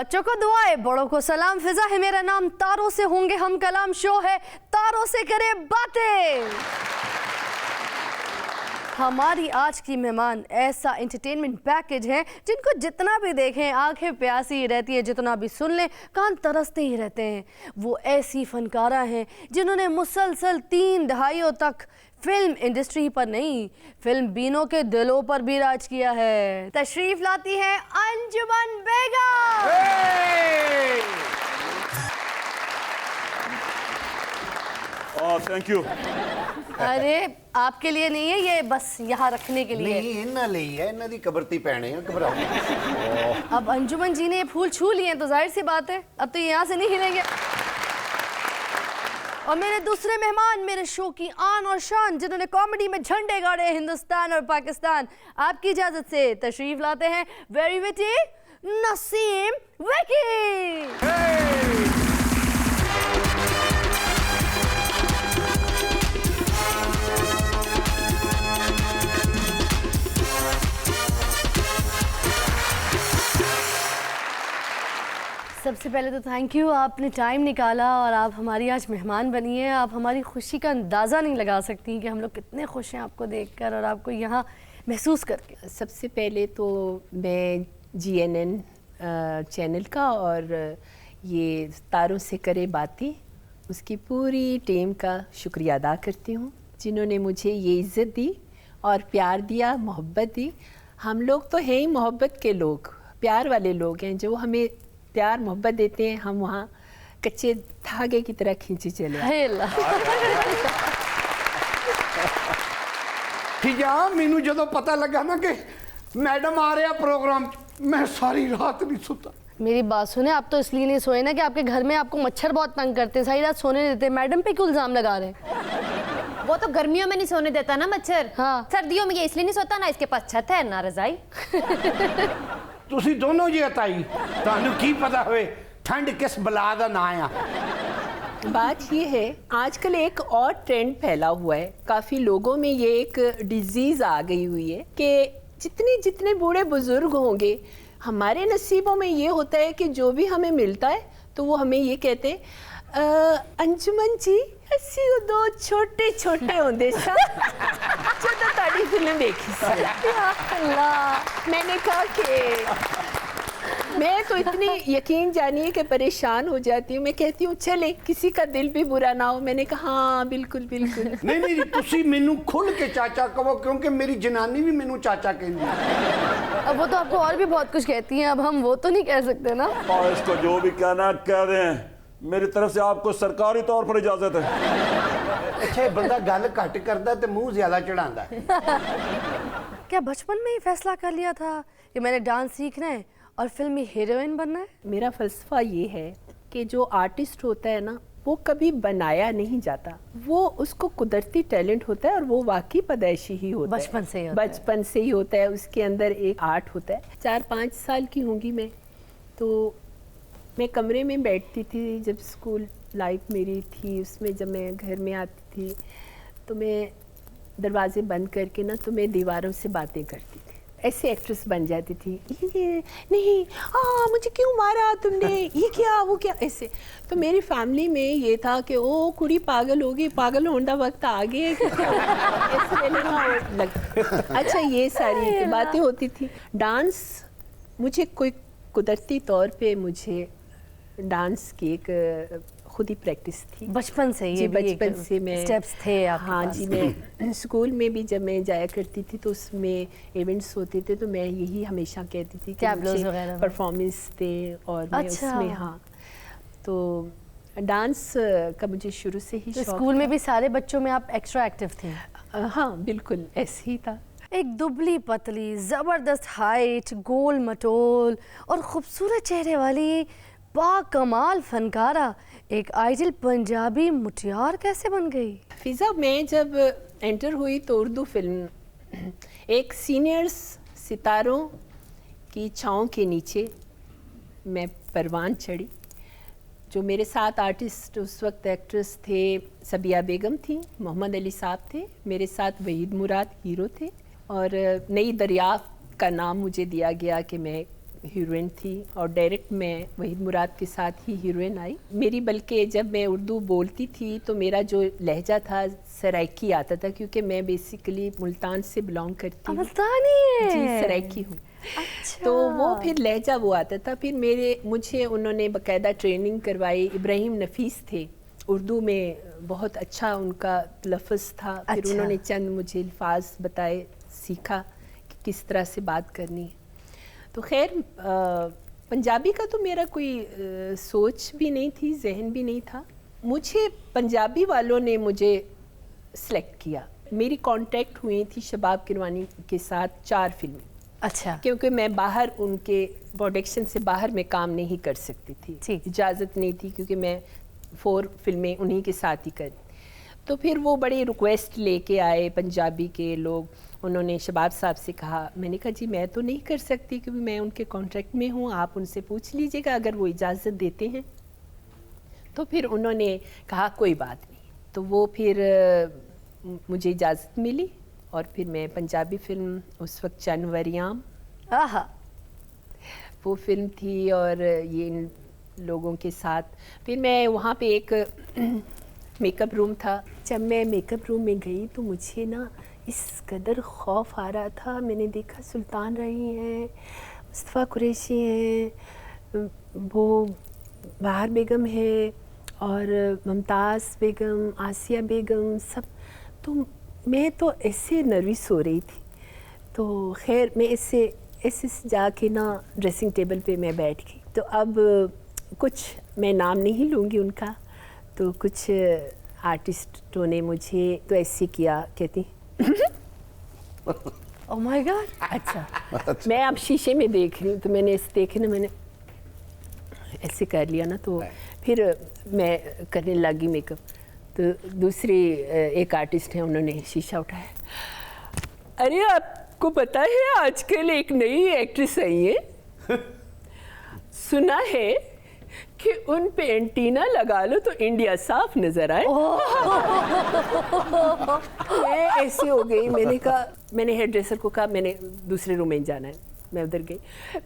बच्चों को दुआएं, बड़ों को सलाम। फिजा है मेरा नाम, तारों से होंगे हम कलाम। शो है तारों से करे बातें। हमारी आज की मेहमान ऐसा एंटरटेनमेंट पैकेज है जिनको जितना भी देखें आंखें प्यासी ही रहती है, जितना भी सुन लें कान तरसते ही रहते हैं। वो ऐसी फनकारा हैं जिन्होंने मुसलसल 3 दहाइयों तक फिल्म इंडस्ट्री पर नहीं, फिल्म बीनों के दिलों पर भी राज किया है। तशरीफ लाती हैं अंजुमन बेगम। Thank you. अरे आपके लिए नहीं है, ये बस यहाँ रखने के लिए। नहीं इन्ना ले है, इन्ना दी कबरती पहने हैं, घबराओ। अब अंजुमन जी ने ये फूल छू लिए हैं तो जाहिर सी बात है अब तो ये यहाँ से नहीं हिलेंगे। और मेरे दूसरे मेहमान, मेरे शो की आन और शान, जिन्होंने कॉमेडी में झंडे गाड़े हिंदुस्तान और पाकिस्तान, आपकी इजाजत से तशरीफ लाते हैं वेरी विटी नसीम विकी। सबसे पहले तो थैंक यू, आपने टाइम निकाला और आप हमारी आज मेहमान बनी हैं। आप हमारी खुशी का अंदाज़ा नहीं लगा सकती कि हम लोग कितने खुश हैं आपको देखकर और आपको यहाँ महसूस करके। सबसे पहले तो मैं GNN चैनल का और ये तारों से करे बातें उसकी पूरी टीम का शुक्रिया अदा करती हूँ, जिन्होंने मुझे ये इज़्ज़त दी और प्यार दिया, मोहब्बत दी। हम लोग तो हैं ही मोहब्बत के लोग, प्यार वाले लोग हैं, जो हमें प्यार मोहब्बत देते हैं, हम वहाँ कच्चे धागे की तरह खींचे चले। हिजा मैनू जो पता लगा ना कि मैडम आ रहे प्रोग्राम, मैं सारी रात नहीं सोता। मेरी बात सुने, आप तो इसलिए नहीं सोए ना कि आपके घर में आपको मच्छर बहुत तंग करते हैं, सारी रात सोने नहीं देते। मैडम पे क्यों इल्जाम लगा रहे हैं? वो तो गर्मियों में नहीं सोने देता ना मच्छर। हाँ। सर्दियों में ये इसलिए नहीं सोता ना इसके पास छत है ना रजाई। तुसी दोनों जी अताई, तानू की पता हुए ठंड किस बला दा ना आ। बात ये है, आजकल एक और ट्रेंड फैला हुआ है, काफ़ी लोगों में ये एक डिजीज़ आ गई हुई है कि जितने बूढ़े बुजुर्ग होंगे, हमारे नसीबों में ये होता है कि जो भी हमें मिलता है तो वो हमें ये कहते अंजुमन जी अस्सी दो छोटे छोटे होंगे सा जो तो ताड़ी फिल्म देखी सी। अल्लाह, मैंने कहा कि मैं तो इतनी यकीन जानिए कि परेशान हो जाती हूँ। मैं कहती हूँ चले किसी का दिल भी बुरा ना हो। मैंने कहा हाँ बिल्कुल बिल्कुल। नहीं तुसी मैनू खुल के चाचा कहो, क्योंकि मेरी जनानी भी मैनू चाचा कहती है। अब वो तो आपको और भी बहुत कुछ कहती हैं, अब हम वो तो नहीं कह सकते ना। और इसको जो भी कहना कह दें, मेरी तरफ से आपको सरकारी तौर पर इजाजत है। अच्छा बंदा गल घट करता तो मुंह ज्यादा चढ़ाता है। क्या बचपन में ही फैसला कर लिया था कि मैंने डांस सीखना है और फिल्मी हीरोइन बनना है? मेरा फलसफा ये है कि जो आर्टिस्ट होता है ना, वो कभी बनाया नहीं जाता, वो उसको कुदरती टैलेंट होता है और वो वाकई पैदाइशी ही होता है, बचपन से ही होता है। बचपन से ही होता है, उसके अंदर एक आर्ट होता है। 4-5 साल की होंगी मैं, तो मैं कमरे में बैठती थी जब स्कूल लाइफ मेरी थी, उसमें जब मैं घर में आती थी तो मैं दरवाजे बंद करके ना तो मैं दीवारों से बातें करती थी, ऐसे एक्ट्रेस बन जाती थी। ये नहीं मुझे क्यों मारा तुमने, ये क्या वो क्या, ऐसे। तो मेरी फैमिली में ये था कि ओ कुड़ी पागल होगी, पागल होने का वक्त आ गया ऐसे लग। अच्छा ये सारी बातें होती थी। डांस मुझे कोई कुदरती तौर पे मुझे डांस की एक खुद ही प्रैक्टिस थी बचपन से। जी बचपन से मैं स्टेप्स थे आपके हाँ पास? जी, मैं स्कूल में भी जब मैं जाया करती थी तो उसमें इवेंट्स होते थे तो मैं यही हमेशा कहती थी कि मुझे परफॉर्मेंस दे और मैं उसमें हाँ। तो डांस का मुझे शुरू से ही तो शौक स्कूल में था। भी सारे बच्चों में आप एक्स्ट्रा एक्टिव थी? हाँ बिल्कुल ऐसे ही था। एक दुबली पतली, जबरदस्त हाइट, गोल मटोल और खूबसूरत चेहरे वाली बाकमाल फनकारा एक आइडियल पंजाबी मुटियार कैसे बन गई? फिजा, मैं जब एंटर हुई तो उर्दू फिल्म एक सीनियर्स सितारों की छाँव के नीचे मैं परवान चढ़ी। जो मेरे साथ आर्टिस्ट उस वक्त एक्ट्रेस थे, सबिया बेगम थी, मोहम्मद अली साहब थे, मेरे साथ वहीद मुराद हीरो थे और नई दरियाफ्त का नाम मुझे दिया गया कि मैं हीरोइन थी और डायरेक्ट मैं वहीद मुराद के साथ ही हीरोइन आई मेरी। बल्कि जब मैं उर्दू बोलती थी तो मेरा जो लहजा था सराइकी आता था, क्योंकि मैं बेसिकली मुल्तान से बिलोंग करती हूँ। मुल्तानी है? जी, सराइकी हूँ। अच्छा। तो वो फिर लहजा वो आता था। फिर मुझे उन्होंने बाकायदा ट्रेनिंग करवाई। इब्राहिम नफीस थे, उर्दू में बहुत अच्छा उनका लफ्ज़ था। फिर अच्छा। उन्होंने चंद मुझे अल्फाज बताए, सीखा कि किस तरह से बात करनी है। तो खैर पंजाबी का तो मेरा कोई सोच भी नहीं थी, जहन भी नहीं था। मुझे पंजाबी वालों ने मुझे सेलेक्ट किया। मेरी कांटेक्ट हुई थी शबाब किरवानी के साथ 4 फिल्में। अच्छा। क्योंकि मैं बाहर उनके प्रोडक्शन से बाहर मैं काम नहीं कर सकती थी, इजाज़त नहीं थी, क्योंकि मैं 4 फिल्में उन्हीं के साथ ही करी। तो फिर वो बड़ी रिक्वेस्ट लेके आए पंजाबी के लोग। उन्होंने शबाब साहब से कहा, मैंने कहा जी मैं तो नहीं कर सकती क्योंकि मैं उनके कॉन्ट्रैक्ट में हूँ, आप उनसे पूछ लीजिएगा अगर वो इजाज़त देते हैं। तो फिर उन्होंने कहा कोई बात नहीं। तो वो फिर मुझे इजाज़त मिली और फिर मैं पंजाबी फिल्म उस वक्त चनवरियाम, आहा, वो फिल्म थी और ये इन लोगों के साथ। फिर मैं वहाँ पे एक मेकअप रूम था। जब मैं मेकअप रूम में गई तो मुझे ना इस कदर खौफ आ रहा था। मैंने देखा सुल्तान रही हैं, मुस्तफ़ा कुरैशी हैं, वो बाहर बेगम है और मुमताज़ बेगम, आसिया बेगम, सब। तो मैं तो ऐसे नर्वस हो रही थी। तो खैर मैं ऐसे जाके ना ड्रेसिंग टेबल पे मैं बैठ गई। तो अब कुछ मैं नाम नहीं लूँगी उनका, तो कुछ आर्टिस्टों ने मुझे तो ऐसे किया, कहती ओह माय गॉड। अच्छा। मैं अब शीशे में देख रही हूँ, तो मैंने ऐसे देखे ना, मैंने ऐसे कर लिया ना, तो फिर मैं करने लगी मेकअप। तो दूसरी एक आर्टिस्ट है, उन्होंने शीशा उठाया। अरे आपको पता है आजकल एक नई एक्ट्रेस आई है, सुना है कि उन पे एंटीना लगा लो तो इंडिया साफ नजर आए। मैं ऐसे हो गई। मैंने हेयर ड्रेसर को कहा मैंने दूसरे रूम में जाना है। मैं उधर गई,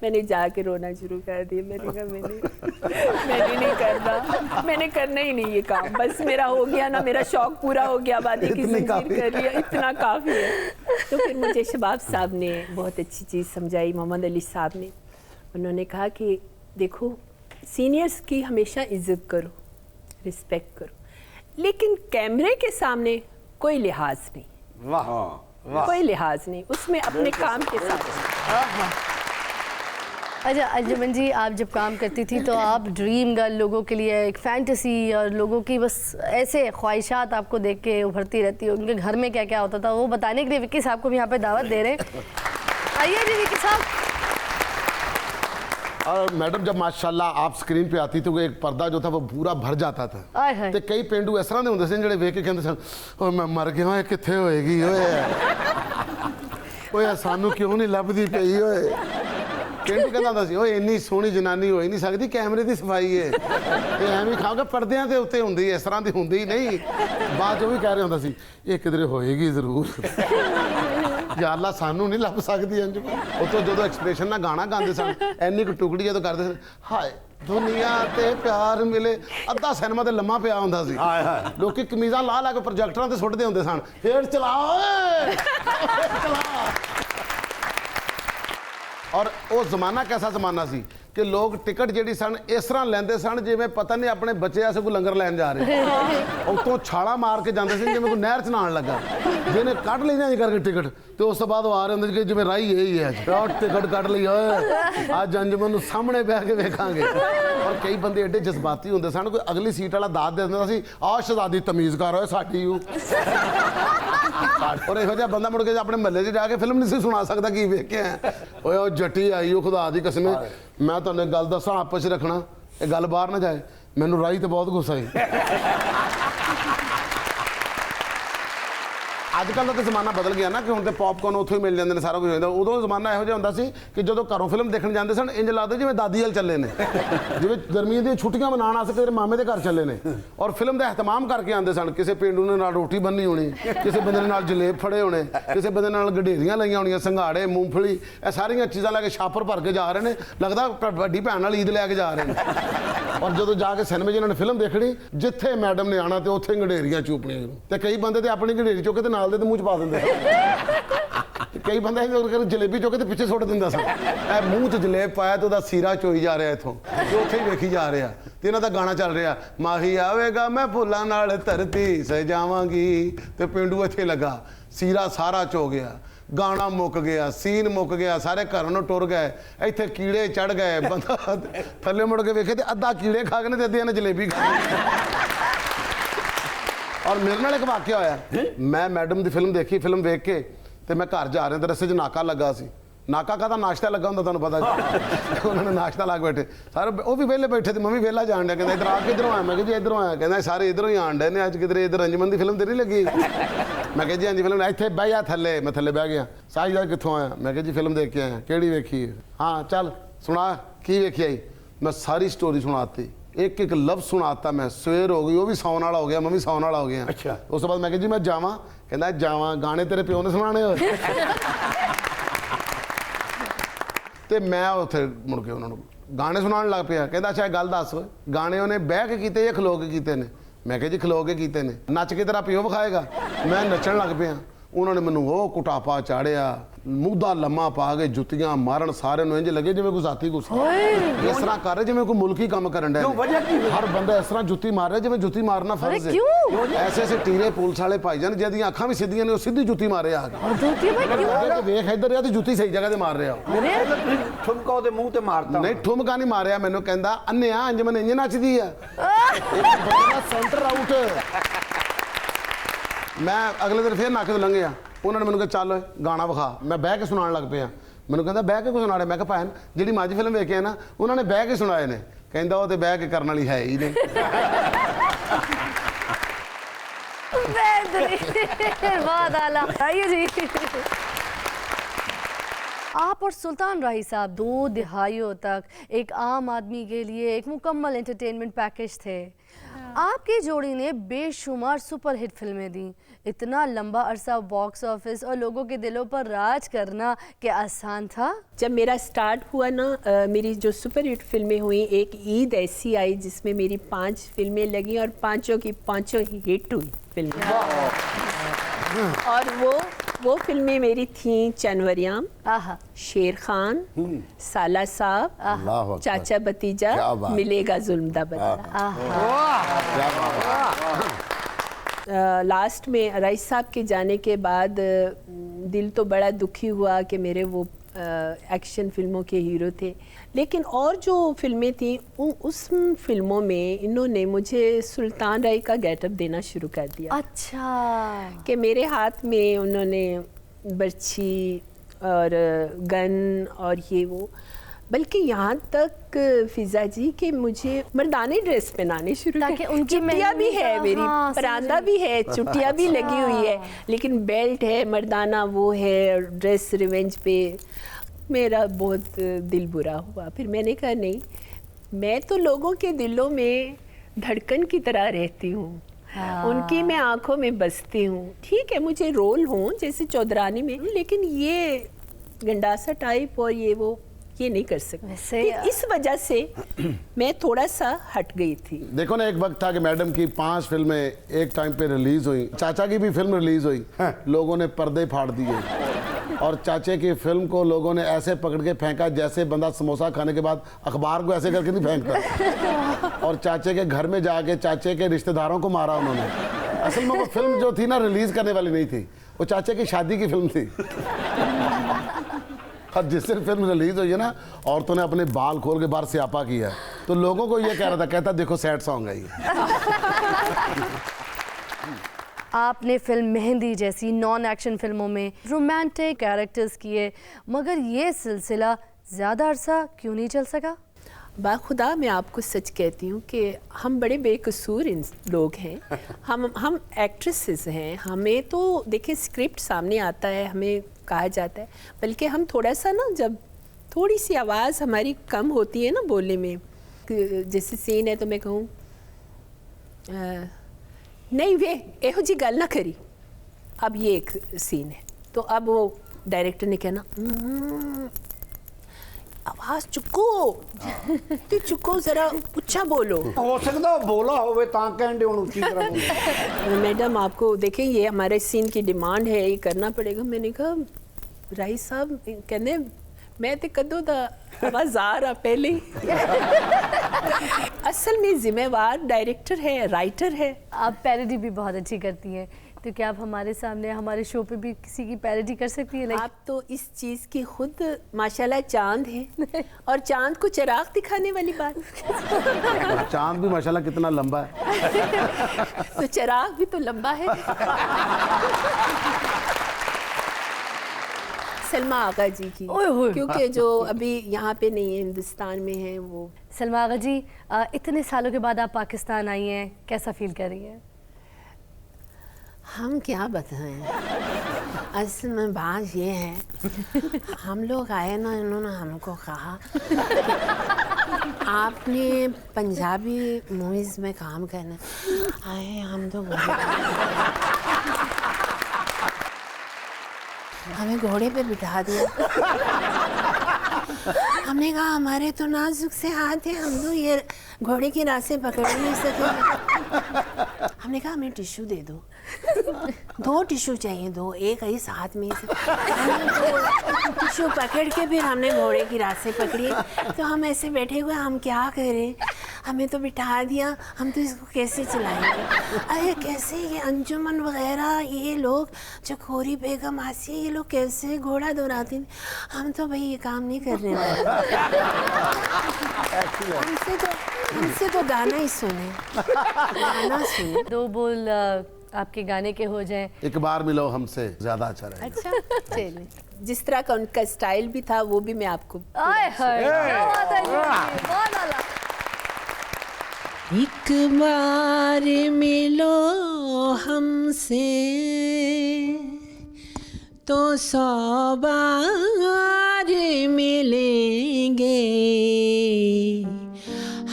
मैंने जाके रोना शुरू कर दिया। मैंने कहा मैंने नहीं करना, मैंने करना ही नहीं ये काम, बस मेरा हो गया ना, मेरा शौक पूरा हो गया, वादे की ज़ंजीर कर लिया, इतना काफ़ी है। तो फिर मुझे शबाब साहब ने बहुत अच्छी चीज़ समझाई, मोहम्मद अली साहब ने। उन्होंने कहा कि देखो सीनियर्स की हमेशा इज्जत करो, रिस्पेक्ट करो, लेकिन कैमरे के सामने कोई लिहाज नहीं। वाह वाह। कोई लिहाज नहीं, उसमें अपने काम के साथ। अच्छा अंजुमन जी, आप जब काम करती थी तो आप ड्रीम गर्ल, लोगों के लिए एक फैंटेसी, और लोगों की बस ऐसे ख्वाहिशात आपको देख के उभरती रहती है, उनके घर में क्या क्या होता था वो बताने के लिए विक्की साहब को भी यहाँ पे दावत दे रहे हैं। आइए जी विक्की साहब। और मैडम जब माशाल्लाह आप स्क्रीन पे आती तो एक पर्दा जो था वो पूरा भर जाता था। आए हाय। ਤੇ ਕਈ ਪਿੰਡੂ ਇਸ ਤਰ੍ਹਾਂ ਦੇ ਹੁੰਦੇ ਸੀ ਜਿਹੜੇ ਵੇਖ ਕੇ ਕਹਿੰਦੇ ਸਨ ਓਏ ਮੈਂ ਮਰ ਗਿਆ ਓਏ ਕਿੱਥੇ ਹੋਏਗੀ ਓਏ ਸਾਨੂੰ ਕਿਉਂ ਨਹੀਂ ਲੱਭਦੀ ਪਈ ਓਏ। ਪਿੰਡੂ ਕਹਿੰਦਾ ਹੁੰਦਾ ਸੀ ਓਏ ਇੰਨੀ ਸੋਹਣੀ ਜਨਾਨੀ ਹੋਈ ਨਹੀਂ ਸਕਦੀ, ਕੈਮਰੇ ਦੀ ਸਫਾਈ ਹੈ ਤੇ ਐਵੇਂ ਖਾਓਗੇ ਪਰਦਿਆਂ ਦੇ ਉੱਤੇ ਹੁੰਦੀ ਇਸ ਤਰ੍ਹਾਂ ਦੀ ਹੁੰਦੀ ਨਹੀਂ। ਬਾਅਦ ਉਹ ਵੀ ਕਹਿ ਰਹੇ ਹੁੰਦਾ ਸੀ ਇਹ ਕਿਧਰੇ ਹੋਏਗੀ ਜ਼ਰੂਰ। या अल्लाह सानू नहीं लभ सकती अंजुम। उतो जो एक्सप्रेशन ना गाना गाते सन, इन्नी टुकड़ी जो करते सन, हाय दुनिया ते प्यार मिले, अद्धा सिनेमा ते लम्मा पिया हुंदा सी। लोग कमीज़ां ला ला के प्रोजेक्टरां ते सुट्टदे हुंदे सन, हेठ चला चला। और वो जमाना कैसा जमाना सी कि लोग टिकट जी सन इस तरह लेंदे सन जिवें पता नहीं अपने बच्चे ऐसे कोई लंगर लैन जा रहे, उतों छाला मार के जाते सन जिवें कोई नहर च नहान लगा, जिन्हें कढ़ ली ना जी करके टिकट, तो उस बाद आ रहे होंगे जिवें राही यही है टिकट कढ़ ली, अज अंजुमन सामने बह के वेखांगे। और कई बंदे एडे जज्बाती होंदे सन, कोई अगली सीट वाला दाद दे दिंदा सी, आ शहजादी तमीज़ कर होए साडी। और इहो जिहा बंदा मुड़ के अपने महल्ले च जाके फिल्म नहीं सी सुना सकता की वेख के ओए ओ जट्टी आई ओ खुदा दी कसम। मैं तुहानू गल दसा आपस च रखना, ये गल बाहर ना जाए, मैनू राही तो बहुत गुस्सा है। ਅੱਜਕੱਲ ਦਾ ਜ਼ਮਾਨਾ ਬਦਲ ਗਿਆ ਨਾ ਕਿ ਹੁਣ ਤੇ ਪੌਪਕਾਰਨ ਉੱਥੋਂ ਹੀ ਮਿਲ ਜਾਂਦੇ ਨੇ, ਸਾਰਾ ਕੁਝ ਹੋ ਜਾਂਦਾ। ਉਦੋਂ ਜ਼ਮਾਨਾ ਇਹੋ ਜਿਹਾ ਹੁੰਦਾ ਸੀ ਕਿ ਜਦੋਂ ਘਰੋਂ ਫਿਲਮ ਦੇਖਣ ਜਾਂਦੇ ਸਨ ਇੰਜ ਲੱਗਦਾ ਜਿਵੇਂ ਦਾਦੀ ਵਾਲ ਚੱਲੇ ਨੇ, ਜਿਵੇਂ ਗਰਮੀਆਂ ਦੀਆਂ ਛੁੱਟੀਆਂ ਮਨਾਉਣ ਵਾਸਤੇ ਤੇਰੇ ਮਾਮੇ ਦੇ ਘਰ ਚੱਲੇ ਨੇ, ਔਰ ਫਿਲਮ ਦਾ ehtimam ਕਰਕੇ ਆਉਂਦੇ ਸਨ। ਕਿਸੇ ਪਿੰਡੂ ਨੇ ਨਾਲ ਰੋਟੀ ਬੰਨੀ ਹੋਣੀ, ਕਿਸੇ ਬੰਦੇ ਨੇ ਨਾਲ ਜਲੇਬ ਫੜੇ ਹੋਣੇ, ਕਿਸੇ ਬੰਦੇ ਨਾਲ ਗਡੇਰੀਆਂ ਲਾਈਆਂ ਹੋਣੀਆਂ, ਸੰਘਾੜੇ, ਮੂੰਗਫਲੀ, ਇਹ ਸਾਰੀਆਂ ਚੀਜ਼ਾਂ ਲੈ ਕੇ ਛਾਪਰ ਭਰ ਕੇ ਜਾ ਰਹੇ ਨੇ, ਲੱਗਦਾ ਵੱਡੀ ਭੈਣ ਨਾਲ ਈਦ ਲੈ ਕੇ ਜਾ ਰਹੇ ਨੇ। ਔਰ ਜਦੋਂ ਜਾ ਕੇ ਸਿਨੇਮੇ 'ਚ ਇਹਨਾਂ ਨੇ ਫਿਲਮ ਦੇਖਣੀ, ਜਿੱਥੇ ਮੈਡਮ ਨੇ ਆਣਾ ਤੇ ਉੱਥੇ ਗਡੇਰੀਆਂ ਚੂਪਣੀਆਂ, ਤੇ ਕਈ ਬੰਦੇ ਤੇ ਆਪਣੀ ਗਡੇਰੀ ਚੁੱਕ ਕੇ ਤੇ ਨਾਲ ਦੇ ਤੇ ਮੂੰਹ 'ਚ ਪਾ ਦਿੰਦੇ, ਕਈ ਬੰਦੇ ਜਲੇਬੀ ਚੁੱਕ ਕੇ ਤੇ ਪਿੱਛੇ ਸੁੱਟ ਦਿੰਦਾ ਸੀ। ਇਹ ਮੂੰਹ 'ਚ ਜਲੇਬ ਪਾਇਆ ਤੇ ਉਹਦਾ ਸੀਰਾ ਚੋਈ ਜਾ ਰਿਹਾ ਇੱਥੋਂ, ਤੇ ਉੱਥੇ ਹੀ ਵੇਖੀ ਜਾ ਰਿਹਾ, ਤੇ ਇਹਨਾਂ ਦਾ ਗਾਣਾ ਚੱਲ ਰਿਹਾ, ਮਾਹੀ ਆਵੇਗਾ ਮੈਂ ਫੁੱਲਾਂ ਨਾਲ ਧਰਤੀ ਸਜਾਵਾਂਗੀ, ਤੇ ਪਿੰਡੂ ਇੱਥੇ ਲੱਗਾ, ਸੀਰਾ ਸਾਰਾ ਚੋ ਗਿਆ, ਗਾਣਾ ਮੁੱਕ ਗਿਆ, ਸੀਨ ਮੁੱਕ ਗਿਆ, ਸਾਰੇ ਘਰਾਂ ਨੂੰ ਟੁਰ ਗਏ, ਇੱਥੇ ਕੀੜੇ ਚੜ ਗਏ, ਬੰਦਾ ਥੱਲੇ ਮੁੜ ਕੇ ਵੇਖੇ ਤੇ ਅੱਧਾ ਕੀੜੇ ਖਾ ਗਏ ਨੇ ਤੇ ਅੱਧੇ ਨੇ ਜਲੇਬੀ ਖਾ ਗਏ। ਔਰ ਮੇਰੇ ਨਾਲ ਇੱਕ ਵਾਕਿਆ ਹੋਇਆ, ਮੈਂ ਮੈਡਮ ਦੀ ਫਿਲਮ ਦੇਖੀ, ਫਿਲਮ ਵੇਖ ਕੇ ਤੇ ਮੈਂ ਘਰ ਜਾ ਰਿਹਾ ਤੇ ਰਸਤੇ 'ਚ ਨਾਕਾ ਲੱਗਾ ਸੀ। ਨਾਕਾ ਕਾਹਦਾ ਨਾਸ਼ਤਾ ਲੱਗਾ ਹੁੰਦਾ ਤੁਹਾਨੂੰ ਪਤਾ ਜੀ। ਉਹਨਾਂ ਨੇ ਨਾਸ਼ਤਾ ਲਾ ਕੇ ਬੈਠੇ ਸਾਰੇ, ਉਹ ਵੀ ਵਿਹਲੇ ਬੈਠੇ ਤੇ ਮੈਂ ਵੀ ਵਿਹਲਾ ਜਾਣ ਡਿਆ। ਕਹਿੰਦਾ ਇੱਧਰ ਆ, ਕਿੱਧਰੋਂ ਆਇਆ? ਮੈਂ ਕਿਹਾ ਜੀ ਇੱਧਰੋਂ ਆਇਆ। ਕਹਿੰਦਾ ਸਾਰੇ ਇੱਧਰੋਂ ਹੀ ਆਣ ਡੇ ਨੇ, ਅੱਜ ਕਿਧਰੇ ਇੱਧਰ ਅੰਜਮਨ ਦੀ ਫਿਲਮ ਤੇ ਨਹੀਂ ਲੱਗੀ? ਮੈਂ ਕਿਹਾ ਜੀ ਹਾਂਜੀ ਫਿਲਮ, ਇੱਥੇ ਬਹਿ ਜਾ ਥੱਲੇ। ਮੈਂ ਥੱਲੇ ਬਹਿ ਗਿਆ। ਸਾਜਿਦ ਕਿੱਥੋਂ ਆਇਆ? ਮੈਂ ਕਿਹਾ ਜੀ ਫਿਲਮ ਦੇਖ ਕੇ ਆਇਆ। ਕਿਹੜੀ ਵੇਖੀ? ਹਾਂ ਚੱਲ ਸੁਣਾ, ਕੀ ਵੇਖਿਆ ਜੀ? ਮੈਂ ਸਾਰੀ ਸਟੋਰੀ ਸੁਣਾਤੀ, ਇੱਕ ਇੱਕ ਲਫ਼ਜ਼ ਸੁਣਾਤਾ। ਮੈਂ ਸਵੇਰ ਹੋ ਗਈ, ਉਹ ਵੀ ਸੌਣ ਵਾਲਾ ਹੋ ਗਿਆ, ਮੈਂ ਵੀ ਸੌਣ ਵਾਲਾ ਹੋ ਗਿਆ। ਅੱਛਾ। ਉਸ ਤੋਂ ਬਾਅਦ ਮੈਂ ਕਿਹਾ ਜੀ ਮੈਂ ਜਾਵਾਂ? ਕਹਿੰਦਾ ਜਾਵਾਂ, ਗਾਣੇ ਤੇਰੇ ਪਿਓ ਨੇ ਸੁਣਾਣੇ ਹੋਏ। ਤੇ ਮੈਂ ਉੱਥੇ ਮੁੜ ਕੇ ਉਹਨਾਂ ਨੂੰ ਗਾਣੇ ਸੁਣਾਉਣ ਲੱਗ ਪਿਆ। ਕਹਿੰਦਾ ਅੱਛਾ ਗੱਲ ਦੱਸ, ਗਾਣੇ ਉਹਨੇ ਬਹਿ ਕੇ ਕੀਤੇ ਜਾਂ ਖਲੋ ਕੇ ਕੀਤੇ ਨੇ? ਮੈਂ ਕਿਹਾ ਜੀ ਖਲੋ ਕੇ ਕੀਤੇ ਨੇ। ਨੱਚ ਕੇ ਤੇਰਾ ਪਿਓ ਵਿਖਾਏਗਾ? ਮੈਂ ਨੱਚਣ ਲੱਗ ਪਿਆ। ਉਹਨਾਂ ਨੇ ਮੈਨੂੰ ਉਹ ਕੁਟਾਪਾ ਚਾੜਿਆ, ਮੂਧਾ ਲੰਮਾ ਪਾ ਕੇ ਜੁੱਤੀਆਂ ਮਾਰਨ, ਸਾਰਿਆਂ ਨੂੰ ਇੰਜ ਲੱਗੇ ਜਿਵੇਂ ਕੋਈ ਜ਼ਾਤੀ ਗੁੱਸਾ, ਇਸ ਤਰ੍ਹਾਂ ਕਰ ਰਹੇ ਜਿਵੇਂ ਕੋਈ ਮੁਲਕੀ ਕੰਮ ਕਰਨ ਡਿਆ। ਹਰ ਬੰਦਾ ਇਸ ਤਰ੍ਹਾਂ ਜੁੱਤੀ ਮਾਰ ਰਿਹਾ ਜਿਵੇਂ ਜੁੱਤੀ ਮਾਰਨਾ ਫਰਜ਼ ਹੈ। ਐਸੇ ਐਸੇ ਟੀਰੇ ਪੁਲਿਸ ਵਾਲੇ ਭਾਈ ਜਾਨ ਜਿਹਦੀਆਂ ਅੱਖਾਂ ਵੀ ਸਿੱਧੀਆਂ ਨੇ, ਉਹ ਸਿੱਧੀ ਜੁੱਤੀ ਮਾਰੇ ਆ ਕੇ ਵੇਖ ਇੱਧਰ ਆ ਤੇ ਜੁੱਤੀ ਸਹੀ ਜਗ੍ਹਾ ਤੇ ਮਾਰ ਰਿਹਾ। ਠੁਮਕਾ ਉਹਦੇ ਮੂੰਹ ਤੇ ਮਾਰਤਾ? ਨਹੀਂ, ਠੁਮਕਾ ਨਹੀਂ ਮਾਰਿਆ। ਮੈਨੂੰ ਕਹਿੰਦਾ ਅੰਨਿਆ ਅੰਜਮਨ ਇੰਜ ਨੱਚਦੀ ਆ, ਸੈਂਟਰ ਆਊਟ। ਮੈਂ ਅਗਲੇ ਦਿਨ ਫਿਰ ਨਾਕੇ ਤੋਂ ਲੰਘਿਆ, ਉਹਨਾਂ ਨੇ ਮੈਨੂੰ ਕਿਹਾ ਚੱਲ ਗਾਣਾ ਵਿਖਾ। ਮੈਂ ਬਹਿ ਕੇ ਸੁਣਾਉਣ ਲੱਗ ਪਿਆ। ਮੈਨੂੰ ਕਹਿੰਦਾ ਬਹਿ ਕੇ ਕੋਈ ਸੁਣਾ ਰਿਹਾ? ਮੈਂ ਕਿਹਾ ਭੈਣ ਜਿਹੜੀ ਮੱਝ ਫਿਲਮ ਵੇਖਿਆ ਨਾ, ਉਹਨਾਂ ਨੇ ਬਹਿ ਕੇ ਸੁਣਾਏ ਨੇ। ਕਹਿੰਦਾ ਉਹ ਤੇ ਬਹਿ ਕੇ ਕਰਨ ਵਾਲੀ ਹੈ ਹੀ ਨਹੀਂ। आइए जी। आप और सुल्तान राही साहब 2 दिहाइयों तक एक आम आदमी के लिए एक मुकम्मल एंटरटेनमेंट पैकेज थे। आपकी जोड़ी ने बेशुमार सुपरहिट फिल्में दी। इतना लंबा अरसा बॉक्स ऑफिस और लोगों के दिलों पर राज करना क्या आसान था? जब मेरा स्टार्ट हुआ ना, मेरी जो सुपरहिट फिल्में हुई, एक ईद ऐसी आई जिसमें मेरी 5 फिल्में लगी और 5 की 5 ही हिट हुई फिल्में। और वो फिल्में मेरी थीं चनवरियाम, शेर खान, साला साहब, चाचा भतीजा, मिलेगा जुल्म दा बदला। लास्ट में रईस साहब के जाने के बाद दिल तो बड़ा दुखी हुआ कि मेरे वो एक्शन फिल्मों के हीरो थे, लेकिन और जो फिल्में थी उस फिल्मों में इन्होंने मुझे सुल्तान राही का गेटअप देना शुरू कर दिया। अच्छा। कि मेरे हाथ में उन्होंने बर्छी और गन और ये वो, बल्कि यहाँ तक फिजा जी कि मुझे मर्दानी ड्रेस पहनाने शुरू ताकि उनकी चुटिया भी है मेरी, हाँ, परांदा भी है, चुटिया भी लगी हुई है, लेकिन बेल्ट है, मर्दाना वो है, ड्रेस रिवेंज पे। मेरा बहुत दिल बुरा हुआ। फिर मैंने कहा नहीं, मैं तो लोगों के दिलों में धड़कन की तरह रहती हूँ। हाँ। उनकी मैं आंखों में बसती हूँ। ठीक है मुझे रोल हो जैसे चौधरानी में, लेकिन ये गंडासा टाइप और ये वो ये नहीं कर सकते। इस वजह से मैं थोड़ा सा हट गई थी। देखो ना, एक वक्त था कि मैडम की 5 फिल्में एक टाइम पे रिलीज हुई। चाचा की भी फिल्म रिलीज हुई, लोगों ने पर्दे फाड़ दिए और चाचे की फिल्म को लोगों ने ऐसे पकड़ के फेंका जैसे बंदा समोसा खाने के बाद अखबार को ऐसे करके नहीं फेंकता। और चाचे के घर में जाके चाचे के रिश्तेदारों को मारा उन्होंने। असल में वो फिल्म जो थी ना रिलीज करने वाली नहीं थी, वो चाचे की शादी की फिल्म थी। और जिस दिन फिल्म रिलीज हुई है ना, औरतों ने अपने बाल खोल के बाहर स्यापा किया है, तो लोगों को ये कह रहा था, कहता देखो सैड सॉन्ग है ये। आपने फिल्म मेहंदी जैसी नॉन एक्शन फिल्मों में रोमांटिक कैरेक्टर्स किए, मगर ये सिलसिला ज़्यादा अरसा क्यों नहीं चल सका? बाखुदा मैं आपको सच कहती हूँ कि हम बड़े बेकसूर लोग हैं। हम एक्ट्रेसेस हैं, हमें तो देखिए स्क्रिप्ट सामने आता है, हमें कहा जाता है, बल्कि हम थोड़ा सा ना, जब थोड़ी सी आवाज़ हमारी कम होती है ना बोलने में, जैसे सीन है तो मैं कहूँ नहीं वे एहो जी गल ना करी, अब ये एक सीन है तो अब वो डायरेक्टर ने कहना आवाज़ चुको ते चुको जरा उच्चा बोलो। हो सकता बोला होवे तां कहंदे हुण उच्ची तरह बोलो। मैडम आपको देखें ये हमारे सीन की डिमांड है, ये करना पड़ेगा। मैंने कहा राई साहब कहने मैं तो कदों दा आवाज़ आ रहा पहले ही। असल में जिम्मेवार डायरेक्टर है, राइटर है। आप पैरोडी भी बहुत अच्छी करती हैं, तो क्या आप हमारे सामने हमारे शो पे भी किसी की पैरोडी कर सकती हैं? आप तो इस चीज़ की खुद माशाल्लाह चांद है, और चांद को चिराग दिखाने वाली बात। चांद भी माशाल्लाह कितना लंबा है। तो चिराग भी तो लंबा है। सलमा आगा जी की, क्योंकि जो अभी यहाँ पे नहीं है, हिंदुस्तान में है वो। सलमा आगा जी, इतने सालों के बाद आप पाकिस्तान आई हैं, कैसा फील कर रही हैं? हम क्या बताएं, असल में बात ये है, हम लोग आए ना, इन्होंने हमको कहा आपने पंजाबी मूवीज़ में काम करना। आए हम तो हमें घोड़े पे बिठा दिया। हमने कहा हमारे तो नाजुक से हाथ है, हम तो ये घोड़े की रास्ते पकड़ नहीं सके। हमने कहा हमें टिश्यू दे दो, 2 टिश्यू चाहिए, 2 एक इस हाथ में से। टिश्यू पकड़ के फिर हमने घोड़े की रास्ते पकड़ी। तो हम ऐसे बैठे हुए, हम क्या करें, हमें तो बिठा दिया, हम तो इसको कैसे चलाएंगे। अरे कैसे ये अंजुमन वगैरह ये लोग, चकोरी बेगम आसिया, ये लोग कैसे घोड़ा दौड़ाते हैं, हम तो भाई ये काम नहीं करने वाले। हमसे तो गाना ही सुने, गाना सुने। 2 बोल आपके गाने के हो जाएं। एक बार मिलो हमसे ज्यादा अच्छा रहेगा। अच्छा चलिए, जिस तरह का उनका स्टाइल भी था वो भी मैं आपको। आए हाय, क्या बात है जी, बहुत आला। एक बार मिलो हमसे तो 100 बार मिलेंगे,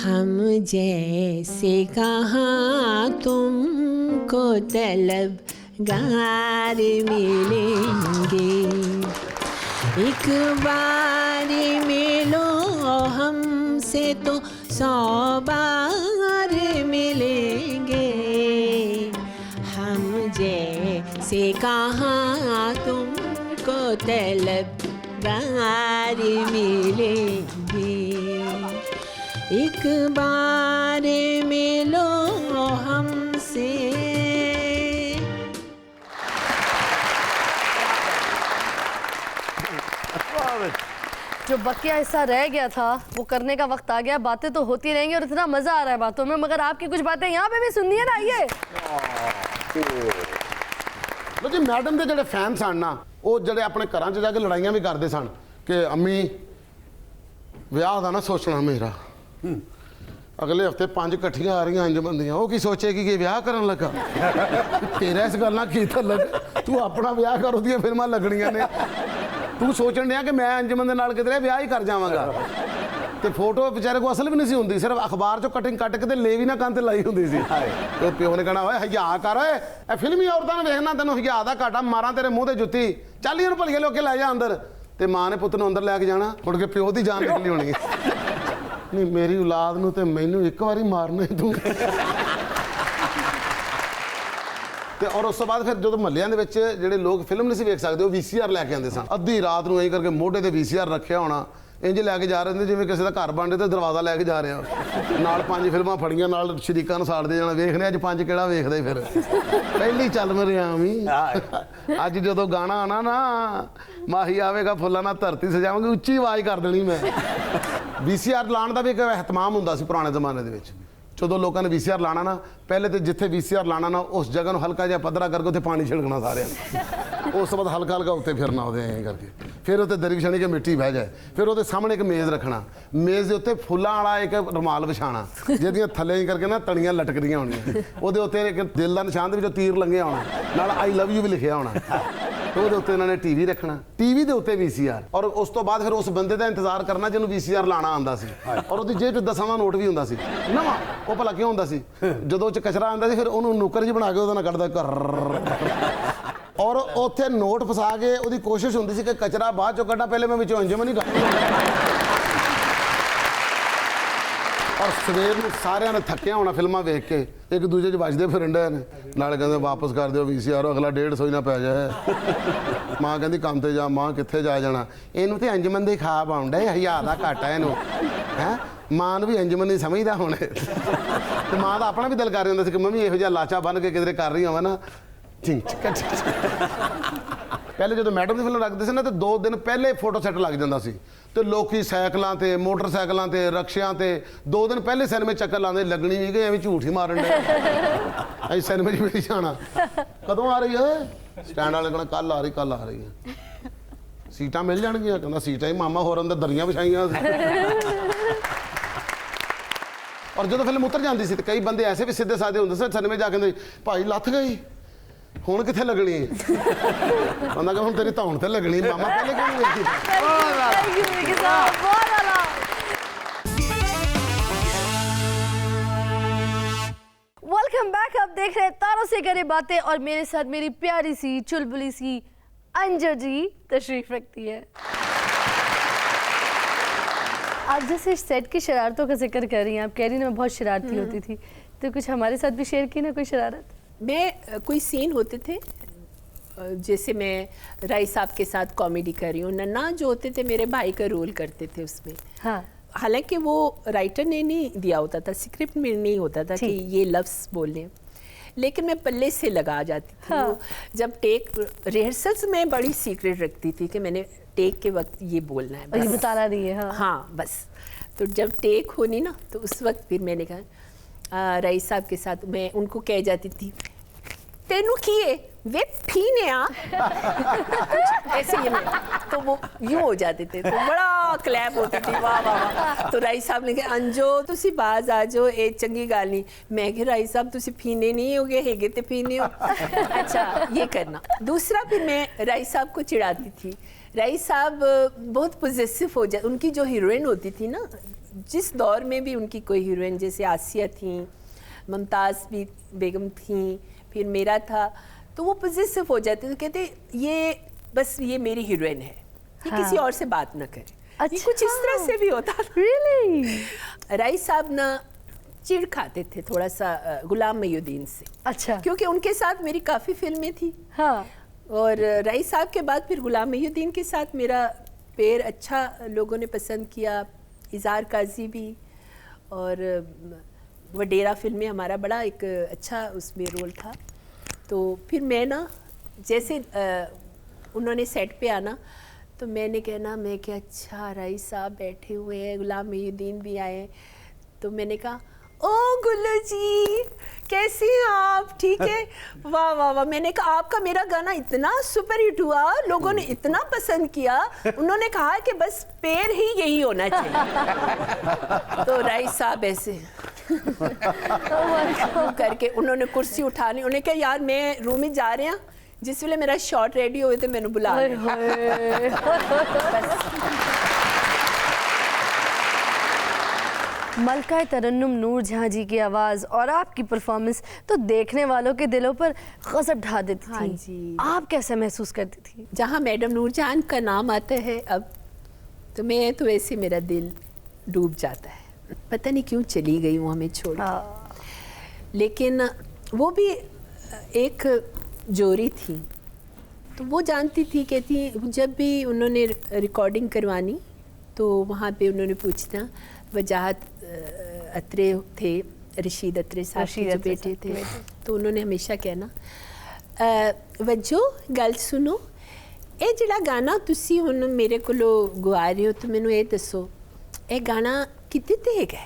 हम जैसे कहाँ तुमको तलबगार मिलेंगे। एक बार मिलो हमसे तो 100 बार मिलेंगे, हम जैसे कहाँ तुमको तलबगार मिलेंगे। एक बार मिलो हमसे। जो बकिया हिस्सा रह गया था वो करने का वक्त आ गया। बातें तो होती रहेंगी और इतना मजा आ रहा है बातों में, मगर आपकी कुछ बातें यहाँ पे भी सुननी है ना। आइए लो जी, मैडम के ਜਿਹੜੇ फैन सन ना, वो ਜਿਹੜੇ अपने घर च जाके लड़ाइयां भी करते सन कि अम्मी ਵਿਆਹ ਦਾ ना सोचना मेरा, अगले हफ्ते 5 इकट्ठियां आ रही अंजुमन दियां, वो की सोचेगी कि विआह करन लगा। तेरा इस गल की लग, तू अपना विआह कर, ओदियां फिल्मां लगणियां ने, तू सोचण दिया कि मैं अंजुमन दे नाल किधरे विआह ही कर जावांगा। ते फोटो बेचारे को असल भी नहीं सी हुंदी, सिर्फ अखबार चो कटिंग कट के ते ले भी ना कंध लाई हुंदी सी। ते प्यो ने कहना ओए हया कर, ओए ए फिल्मी औरतां नूं वेखना, तैनूं हया दा घाटा, मारां तेरे मूंह ते जुत्ती, चल इहनूं भलिए लोके लै जा अंदर। ते मां ने पुत्त नूं अंदर लैके जाना, मुड़ के प्यो दी जान निकली होनी नहीं, मेरी औलाद नूं ते मैनूं एक वारी मारना ही तूं। ਤੇ ਔਰ ਉਸ ਤੋਂ ਬਾਅਦ ਫਿਰ ਜਦੋਂ ਮਹੱਲਿਆਂ ਦੇ ਵਿੱਚ ਜਿਹੜੇ ਲੋਕ ਫਿਲਮ ਨਹੀਂ ਸੀ ਵੇਖ ਸਕਦੇ, ਉਹ VCR ਲੈ ਕੇ ਆਉਂਦੇ ਸਨ। ਅੱਧੀ ਰਾਤ ਨੂੰ ਐਂ ਕਰਕੇ ਮੋਢੇ ਤੇ VCR ਰੱਖਿਆ ਹੋਣਾ, ਇੰਜ ਲੈ ਕੇ ਜਾ ਰਹੇ ਹੁੰਦੇ ਜਿਵੇਂ ਕਿਸੇ ਦਾ ਘਰ ਬਣਦੇ ਤੇ ਦਰਵਾਜ਼ਾ ਲੈ ਕੇ ਜਾ ਰਿਹਾ, ਨਾਲ 5 ਫਿਲਮਾਂ ਫੜੀਆਂ, ਨਾਲ ਸ਼ਰੀਕਾਂ ਨੂੰ ਸਾੜਦੇ ਜਾਣਾ, ਵੇਖਦੇ ਅੱਜ 5 ਕਿਹੜਾ ਵੇਖਦੇ। ਫਿਰ ਪਹਿਲੀ ਚੱਲ ਮੇਰੇ ਆਵੀਂ, ਅੱਜ ਜਦੋਂ ਗਾਣਾ ਆਣਾ ਨਾ, ਮਾਹੀ ਆਵੇਗਾ ਫੁੱਲਾਂ ਨਾਲ ਧਰਤੀ ਸਜਾਵਾਂਗੇ, ਉੱਚੀ ਆਵਾਜ਼ ਕਰ ਦੇਣੀ ਮੈਂ। VCR ਲਾਉਣ ਦਾ ਵੀ ਇੱਕ ਇਹਤਮਾਮ ਹੁੰਦਾ ਸੀ ਪੁਰਾਣੇ ਜ਼ਮਾਨੇ ਦੇ ਵਿੱਚ। ਜਦੋਂ ਲੋਕਾਂ ਨੇ ਵੀਸੀਆਰ ਲਾਣਾ ਨਾ, ਪਹਿਲੇ ਤੇ ਜਿੱਥੇ ਵੀਸੀਆਰ ਲਾਣਾ ਨਾ ਉਸ ਜਗ੍ਹਾ ਨੂੰ ਹਲਕਾ ਜਿਹਾ ਪੱਧਰਾ ਕਰਕੇ ਉੱਥੇ ਪਾਣੀ ਛਿੜਕਣਾ ਸਾਰਿਆਂ ਨੇ। ਉਸ ਤੋਂ ਬਾਅਦ ਹਲਕਾ ਹਲਕਾ ਉੱਤੇ ਫਿਰਨਾ ਉਹਦੇ ਐਂ ਕਰਕੇ, ਫਿਰ ਉੱਤੇ ਦਰੀ ਵਿਛਾਣੀ ਕਿ ਮਿੱਟੀ ਬਹਿ ਜਾਏ, ਫਿਰ ਉਹਦੇ ਸਾਹਮਣੇ ਇੱਕ ਮੇਜ਼ ਰੱਖਣਾ, ਮੇਜ਼ ਦੇ ਉੱਤੇ ਫੁੱਲਾਂ ਵਾਲਾ ਇੱਕ ਰੁਮਾਲ ਵਿਛਾਣਾ ਜਿਹਦੀਆਂ ਥੱਲੇ ਹੀ ਕਰਕੇ ਨਾ ਤਣੀਆਂ ਲਟਕਦੀਆਂ ਹੋਣੀਆਂ, ਉਹਦੇ ਉੱਤੇ ਇੱਕ ਦਿਲ ਦਾ ਨਿਸ਼ਾਨ ਦੇ ਵਿੱਚੋਂ ਤੀਰ ਲੰਘਿਆ ਹੋਣਾ, ਨਾਲ ਆਈ ਲਵ ਯੂ ਵੀ ਲਿਖਿਆ ਹੋਣਾ। ਉਹਦੇ ਉੱਤੇ ਇਹਨਾਂ ਨੇ ਟੀਵੀ ਰੱਖਣਾ, ਟੀਵੀ ਦੇ ਉੱਤੇ ਵੀਸੀਆਰ, ਔਰ ਉਸ ਤੋਂ ਬਾਅਦ ਫਿਰ ਉਸ ਬੰਦੇ ਦਾ ਇੰਤਜ਼ਾਰ ਕਰਨਾ ਜਿਹਨੂੰ ਵੀਸੀਆਰ ਲਾਣਾ ਆਉਂਦਾ ਸੀ, ਔਰ ਉਹਦੀ ਜੇਬ 'ਚ 10 ਦਾ ਨੋਟ ਵੀ ਹੁੰਦਾ ਸੀ ਨਵਾਂ। ਉਹ ਭਲਾ ਕਿਉਂ ਹੁੰਦਾ ਸੀ? ਜਦੋਂ ਉਹ 'ਚ ਕਚਰਾ ਆਉਂਦਾ ਸੀ ਫਿਰ ਉਹਨੂੰ ਨੁੱਕਰ ਜਿਹੀ ਬਣਾ ਕੇ ਉਹਦੇ ਨਾਲ ਕੱਢਦਾ ਕਰ, ਔਰ ਉੱਥੇ ਨੋਟ ਫਸਾ ਕੇ ਉਹਦੀ ਕੋਸ਼ਿਸ਼ ਹੁੰਦੀ ਸੀ ਕਿ ਕਚਰਾ ਬਾਅਦ ਚੋਂ ਕੱਢਾਂ, ਪਹਿਲੇ ਮੈਂ ਵਿੱਚੋਂ ਅੰਜਮ ਨਹੀਂ ਕੱਢਦਾ। ਔਰ ਸਵੇਰ ਨੂੰ ਸਾਰਿਆਂ ਨੇ ਥੱਕਿਆ ਹੋਣਾ ਫਿਲਮਾਂ ਵੇਖ ਕੇ, ਇੱਕ ਦੂਜੇ 'ਚ ਵੱਜਦੇ ਫਿਰਨ ਡਏ ਨੇ, ਨਾਲੇ ਕਹਿੰਦੇ ਵਾਪਸ ਕਰ ਦਿਓ ਵੀਸੀਆਰ, ਅਗਲਾ 150 ਹੀ ਨਾ ਪੈ ਜਾਏ। ਮਾਂ ਕਹਿੰਦੀ ਕੰਮ ਤੇ ਜਾ, ਮਾਂ ਕਿੱਥੇ ਜਾ ਜਾਣਾ, ਇਹਨੂੰ ਤੇ ਅੰਜਮਨ ਦੇ ਖਾਬ ਆਉਂਦਾ, 1000 ਦਾ ਘਾਟਾ ਇਹਨੂੰ ਹੈ। ਮਾਂ ਨੂੰ ਵੀ ਅੰਜਮਨ ਨਹੀਂ ਸਮਝਦਾ ਹੁਣ, ਤੇ ਮਾਂ ਦਾ ਆਪਣਾ ਵੀ ਦਿਲ ਕਰ ਜਾਂਦਾ ਸੀ ਕਿ ਮੰਮੀ ਇਹੋ ਜਿਹਾ ਲਾਚਾ ਬੰਨ ਕੇ ਕਿਧਰੇ ਕਰ ਰਹੀ ਹੋਵਾਂ ਨਾ। ਪਹਿਲੇ ਜਦੋਂ ਮੈਡਮ ਦੀ ਫਿਲਮ ਰੱਖਦੇ ਸੀ ਨਾ, ਤੇ 2 ਦਿਨ ਪਹਿਲੇ ਫੋਟੋ ਸੈੱਟ ਲੱਗ ਜਾਂਦਾ ਸੀ, ਤੇ ਲੋਕੀ ਸਾਈਕਲਾਂ ਤੇ, ਮੋਟਰਸਾਈਕਲਾਂ ਤੇ, ਰਕਸ਼ਿਆਂ ਤੇ 2 ਦਿਨ ਪਹਿਲੇ ਸਿਨੇਮੇ ਚੱਕਰ ਲਾਉਂਦੇ, ਲੱਗਣੀ ਵੀ ਕਿ ਐਵੇਂ ਝੂਠ ਹੀ ਮਾਰਨ ਦੇ। ਅਸੀਂ ਸਿਨੇਮੇ 'ਚ ਵੀ ਜਾਣਾ, ਕਦੋਂ ਆ ਰਹੀ ਹੈ? ਸਟੈਂਡ ਵਾਲੇ ਕਹਿੰਦਾ ਕੱਲ ਆ ਰਹੀ, ਕੱਲ ਆ ਰਹੀ ਹੈ। ਸੀਟਾਂ ਮਿਲ ਜਾਣਗੀਆਂ? ਕਹਿੰਦਾ ਸੀਟਾਂ ਹੀ ਮਾਮਾ ਹੋਰ ਅੰਦਰ ਦਰੀਆਂ ਵਿਛਾਈਆਂ। ਔਰ ਜਦੋਂ ਫਿਲਮ ਉਤਰ ਜਾਂਦੀ ਸੀ ਤੇ ਕਈ ਬੰਦੇ ਐਸੇ ਵੀ ਸਿੱਧੇ ਸਾਦੇ ਹੁੰਦੇ ਸੀ, ਸਿਨੇਮੇ ਜਾ ਕੇ ਭਾਈ ਲੱਥ ਗਈ, ਹੁਣ ਕਿੱਥੇ ਲੱਗਣੀ ਹੈ? ਕਹਿੰਦਾ ਕਿ ਹੁਣ ਤੇਰੀ ਧੌਣ ਤੇ ਲੱਗਣੀ, ਮਾਮਾ ਪਹਿਲੇ ਕਿਉਂ ਨਹੀਂ ਵੇਖੀ? Welcome back. आप देख रहे हैं तारों से करें बातें और मेरे साथ मेरी प्यारी सी चुलबुली सी अंजू जी तशरीफ रखती है। आप जैसे सेट की शरारतों का जिक्र कर रही हैं, आप कह रही ना मैं बहुत शरारती होती थी, तो कुछ हमारे साथ भी शेयर की ना कोई शरारत? मैं कोई सीन होते थे, जैसे मैं राय साहब के साथ कॉमेडी कर रही हूँ, नन्ना जो होते थे मेरे भाई का रोल करते थे उसमें। हाँ, हालांकि वो राइटर ने नहीं दिया होता था, स्क्रिप्ट में नहीं होता था कि ये लफ्ज़ बोलने, लेकिन मैं पल्ले से लगा जाती थी। हाँ। जब टेक रिहर्सल्स में बड़ी सीक्रेट रखती थी कि मैंने टेक के वक्त ये बोलना है, और ये बस। बताना नहीं है। हाँ, हाँ बस। तो जब टेक होनी ना, तो उस वक्त फिर मैंने कहा रईस साहब के साथ मैं उनको कह जाती थी, तेनू किए वे फीने आ ऐसे ही मैं, तो वो यूँ हो जाते थे, तो बड़ा क्लैप होती थी, वाह वाह वाह। तो राई साहब ने कहा अंजो तुसी बाज आ जाओ, ये चंगी गल नहीं। मैं कहा राई साहब तुसी फीने नहीं हो गए, हेगे ते फीने हो। अच्छा ये करना। दूसरा फिर मैं राई साहब को चिढ़ाती थी। राई साहब बहुत पॉजेसिव हो जाए, उनकी जो हीरोइन होती थी ना, जिस दौर में भी उनकी कोई हीरोइन, जैसे आसिया थी, मुमताज़ भी बेगम थी, फिर मेरा था, तो वो पॉजेसिव हो जाते थे, कहते ये बस ये मेरी हीरोइन है, ये किसी और से बात ना करे। ये कुछ इस तरह से भी होता था। Really? राई साहब ना चिढ़ खाते थे थोड़ा सा गुलाम मोहिउद्दीन से। अच्छा। क्योंकि उनके साथ मेरी काफ़ी फिल्में थी। हाँ। और राई साहब के बाद फिर गुलाम मोहिउद्दीन के साथ मेरा पैर अच्छा लोगों ने पसंद किया, इज़ार काजी भी, और वडेरा फिल्म में हमारा बड़ा एक अच्छा उसमें रोल था। तो फिर मैं ना जैसे उन्होंने सेट पे आना, तो मैंने कहना, मैं क्या अच्छा राई साहब बैठे हुए हैं, गुलाम मोहिउद्दीन भी आए, तो मैंने कहा ओ गुल्लू जी कैसी हैं आप, ठीक है? वाह वाह वाह। मैंने कहा आपका मेरा गाना इतना सुपर हिट हुआ, लोगों ने इतना पसंद किया, उन्होंने कहा कि बस पैर ही यही होना चाहिए। तो राई साहब ऐसे करके उन्होंने कुर्सी उठानी, उन्होंने कहा यार मैं रूम में जा रहे हैं, जिस वेले मेरा शॉट रेडी हुए थे मैंने बुला मलका तरन्नुम नूर जहाँ जी की आवाज़ और आपकी परफॉर्मेंस तो देखने वालों के दिलों पर गज़ब ढा देती थी। हाँ जी। आप कैसा महसूस करती थी? जहाँ मैडम नूरजहान का नाम आता है अब, तो मैं तो वैसे मेरा दिल डूब जाता है, पता नहीं क्यों चली गई वो हमें छोड़। लेकिन वो भी एक जोरी थी, तो वो जानती थी, कहती जब भी उन्होंने रिकॉर्डिंग करवानी तो वहाँ पे उन्होंने पूछना, वजाहत अत्रे थे, रशीद अत्रे साहब के जो बेटे थे, तो उन्होंने हमेशा कहना वज्जो गल सुनो, ये जिहड़ा गाना तुसी हुण मेरे कोलों गवा रहे हो, तो मैनूं ये दसो ये गाना किते ते हैगा,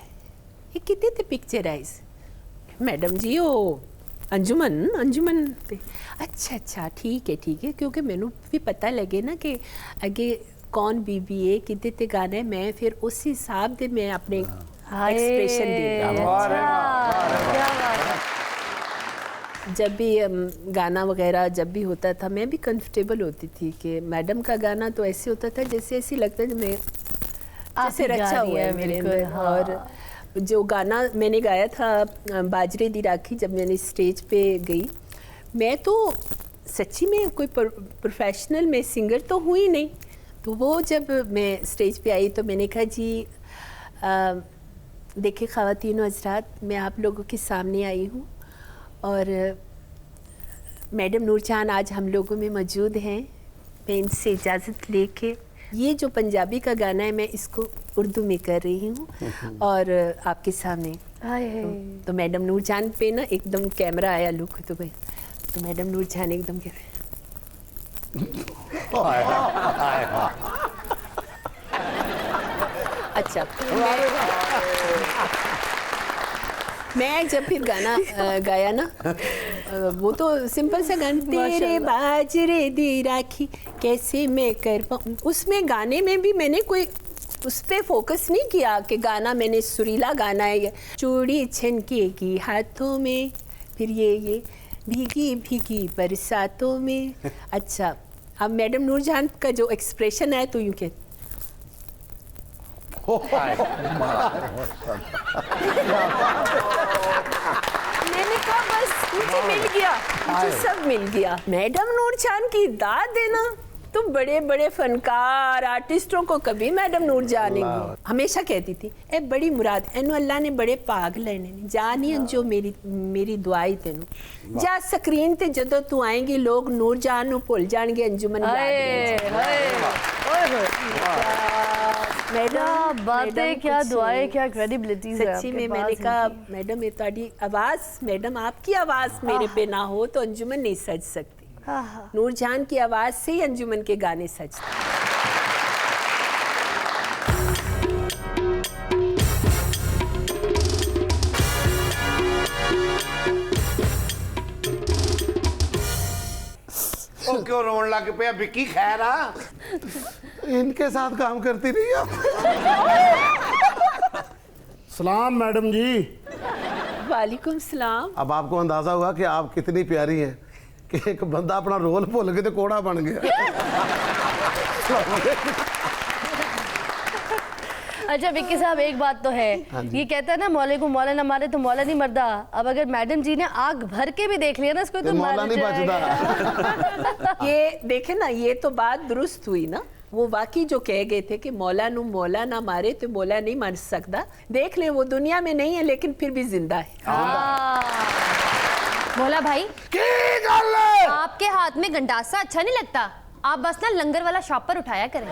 ये कितने ते पिक्चराइज मैडम जी ओ अंजुमन ते अच्छा ठीक है क्योंकि मैनू भी पता लगे ना कि अगे कौन बीबी है कितने ते गाना है मैं फिर उस हिसाब से मैं अपने एक्सप्रेशन दे जब भी गाना वगैरह जब भी होता था मैं भी कंफर्टेबल होती थी कि मैडम का गाना तो ऐसे होता था जैसे ऐसे लगता है मैं जैसे रचा हुआ है मेरे अंदर। हाँ। और जो गाना मैंने गाया था बाजरे दी राखी जब मैंने स्टेज पे गई मैं तो सच्ची में कोई प्रोफेशनल में सिंगर तो हुई नहीं। तो वो जब मैं स्टेज पे आई तो मैंने कहा जी देखिए ख़वातीन व हज़रात मैं आप लोगों के सामने आई हूँ और मैडम नूरजहान आज हम लोगों में मौजूद हैं। मैं इनसे इजाज़त लेके ये जो पंजाबी का गाना है मैं इसको उर्दू में कर रही हूँ और आपके सामने तो मैडम नूरजहान पे ना एकदम कैमरा आया लुक तो मैडम नूरजहान एकदम कह रहे अच्छा मैं जब फिर गाना गाया ना वो तो सिंपल सा गाना तेरे बाजरे दी राखी कैसे मैं कर पाऊँ उसमें गाने में भी मैंने कोई उस पर फोकस नहीं किया कि गाना मैंने सुरीला गाना है चूड़ी छनकेगी हाथों में फिर ये भीगी भीगी बरसातों में। अच्छा अब मैडम नूरजहान का जो एक्सप्रेशन है तो यूँ के मैंने कहा बस मुझे मिल गया मुझे सब मिल गया। मैडम नूरजहान की दाद देना तो बड़े बड़े फनकार आर्टिस्टों को कभी मैडम नूरजहान नहीं हमेशा कहती थी ए बड़ी मुराद एनु अल्लाह ने बड़े पाग लेने ने जानी जो मेरी दुआई तेनू जा स्क्रीन ते जदों तू आएगी लोग नूरजहान नु भुल जाएंगे अंजुमन मैडम बातें क्या दुआएं क्या क्रेडिबिलिटी सच्ची में मैंने कहा मैडम ये तुम्हारी आवाज़ मैडम आपकी आवाज़ मेरे पे ना हो तो अंजुमन नहीं सज सकती। नूरजहान की आवाज़ से ही अंजुमन के गाने सजते। ओ क्यों रोन लग पे विक्की खैर आ इनके साथ काम करती रही हो। सलाम मैडम जी। वालेकुम सलाम। अब आपको अंदाजा होगा कि आप कितनी प्यारी हैं कि एक बंदा अपना रोल भूल के तो कोड़ा बन गया। अच्छा विक्की साहब एक बात तो है ये कहता है ना मौले को मौला ना मारे तो मौला नहीं मरदा। अब अगर मैडम जी ने आग भर के भी देख लिया ना इसको तो मौला नहीं बचदा। ये देखे ना ये तो बात दुरुस्त हुई ना वो वाकई जो कह गए थे कि मौला नु मौला ना मारे तो मौला नहीं मर सकता। देख ले वो दुनिया में नहीं है लेकिन फिर भी जिंदा है। भोला भाई आपके हाथ में गंडासा अच्छा नहीं लगता आप बस ना लंगर वाला शॉपर उठाया करें।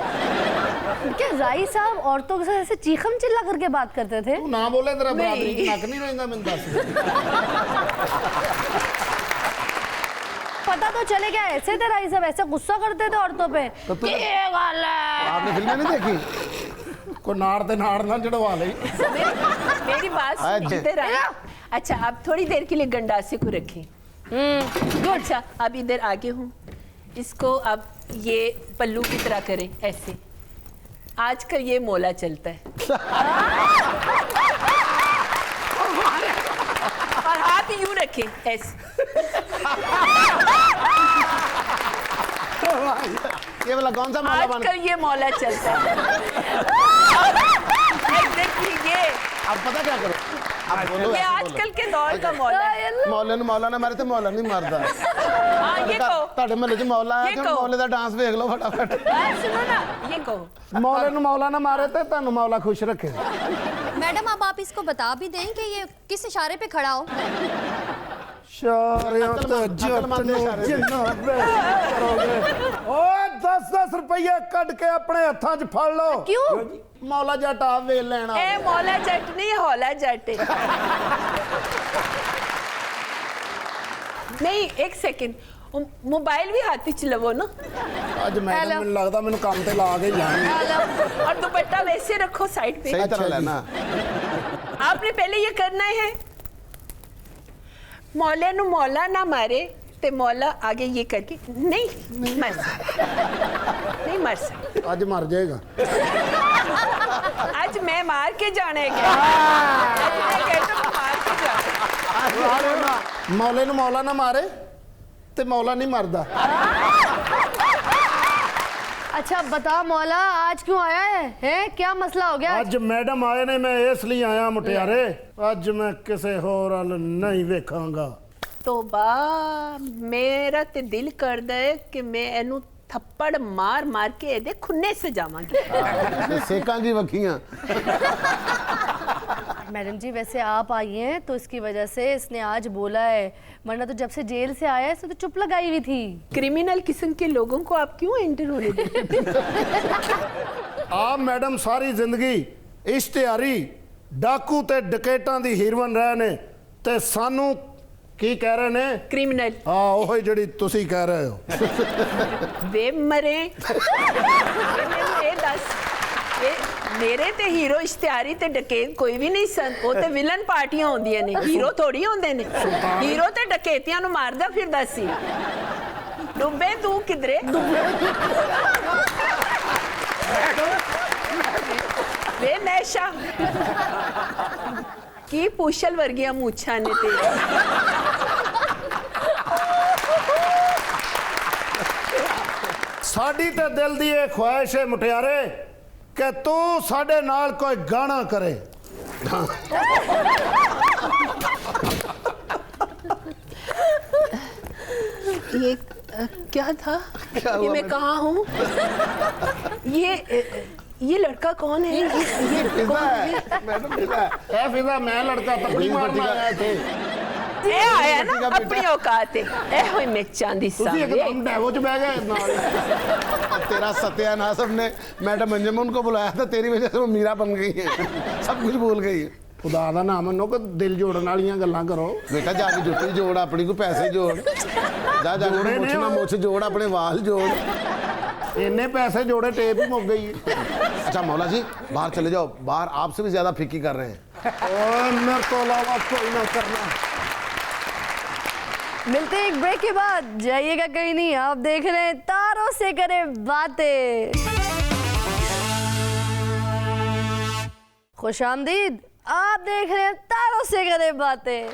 क्या राई साहब औरतों के साथ ऐसे चीखम चिल्ला करके बात करते थे? तू ना बोले तेरा बराबरी की नक नहीं रहेगा मैं दस। पता तो चले क्या ऐसे थे राई साहब ऐसे गुस्सा करते थे औरतों पे। तो आपने फिल्में नहीं देखी? को नाड़ ते नाड़ ना चढ़वा ले। मेरी बात सुनते रहे। अच्छा आप थोड़ी देर के लिए गंडासे को रखें। अच्छा अब इधर आगे हूँ इसको अब ये पल्लू की तरह करें ऐसे। आजकल ये मोला चलता है और हाथ यूं रखें ऐसे। ये वाला कौन सा मौला बन आजकल ये मौला चलता है। ये अब पता क्या करो अब बोलो ये आजकल के दौर का मौला है। मौले ਨੂੰ ਮੌਲਾ ਨਾ ਮਾਰੇ ਤੇ ਮੌਲਾ ਨਹੀਂ ਮਰਦਾ। हाँ ये कहो ਤੁਹਾਡੇ ਮਹੱਲੇ 'ਚ ਮੌਲਾ ਆਇਆ ये ਕਿ कहो। ਮੌਲੇ ਦਾ ਡਾਂਸ ਵੇਖ ਲਓ ਫਟਾਫਟ। सुनो ना ये कहो मौले नु मौला ना मारे ते तन्नू मौला खुश रखे। मैडम अब आप इसको बता भी दें कि ये किस इशारे पे खड़ा हो। शारियों ते जट नु जिन्ना करोगे। ओए 10-10 रुपये कट के अपने हत्थां 'च फड़ लो। क्यों? मौला जट आ वे लेना। ए मौला जट नहीं हौला जट है। नहीं एक सेकंड मोबाइल भी हाथ च लवो ना ਅੱਜ ਮੈਡਮ ਮੈਨੂੰ ਲੱਗਦਾ ਮੈਨੂੰ ਕੰਮ ਤੇ ਲਾ ਕੇ ਜਾਣੀ। और दुपट्टा वैसे रखो साइड पे। सही तरह लेना। आपने पहले ये करना है, मौला नु मौला ना मारे ते मौला आगे ये करके नहीं मर सकता, नहीं मर सकता। आज मर जाएगा। आज मैं मार के जाना है क्या? आज मैं कहता हूं मार के जाना। मौले नु मौला ना मारे ते मौला नहीं मरदा। अच्छा बता मौला, आज क्यों आया है? हैं क्या मसला हो गया? आज मैडम आए ने, मैं इसलिए आया मुटियारे, आज मैं किसे होर अल नहीं वेखांगा। तोबा, मेरा ते दिल करदा है कि मैं एनू थप्पड़ मार मार के एदे खुन्ने से जावांगी। सेकां की वखियां। मैडम जी वैसे आप आई हैं तो इसकी वजह से इसने आज बोला है, वरना तो जब से जेल से आया है इसने तो चुप लगाई हुई थी। क्रिमिनल किस्म के लोगों को आप क्यों एंटर होने देते? आप मैडम सारी जिंदगी इश्तिहारी डाकू ते डकैटां दी हीरोइन रहे ने ते सानू की कह रहे ने? क्रिमिनल। हाँ ओही जड़ी तुसी कह रहे हो। वे मरे। ये दस वे मेरे ते हीरो इश्तिहारी ते डकैत कोई भी नहीं सन, वो ते विलन पार्टियां होंदियां ने, हीरो थोड़ी होंदे ने। हीरो ते डकैतियां नु मारदा फिरदा सी। डुब्बे तू किधरे? वे नैशा की पुशल वर्गिया मूछां ने ते साडी ते दिल दी ये ख्वाहिश है मुटियारे कि तू साडे नाल कोई गाना करे। ये क्या था? ये मैं कहाँ हूँ? ये लड़का कौन है? ये फिजा है मैडम, फिजा है। ए फिजा मैं लड़का तकड़ी मारना आया थे। ये आया ना अपनी औकात है। ए होई मैं चांदी सा। तुसी एकदम डेवो च बैठ गए नाल। तेरा सत्यानाश हमने मैडम अंजुमन को बुलाया था, तेरी वजह से वो मीरा बन गई है, सब कुछ भूल गई है। खुदा दा नाम मनो कि दिल जोड़न वालियां गल्लां करो। बेटा जाके जुत्ती जोड़, अपनी को पैसे जोड़, जा जाके मुछ ना मुछ जोड़, अपने वाल जोड़। इन्ने पैसे जोड़े टेप ही मुक गई है। अच्छा मौला जी बाहर चले जाओ, बाहर आपसे भी ज्यादा फिक्की कर रहे हैं। और मेरे तो अलावा कोई ना करना। मिलते हैं एक ब्रेक के बाद, जाइएगा कहीं नहीं, आप देख रहे हैं तारों से करें बातें। खुशामदीद, आप देख रहे हैं तारों से करें बातें।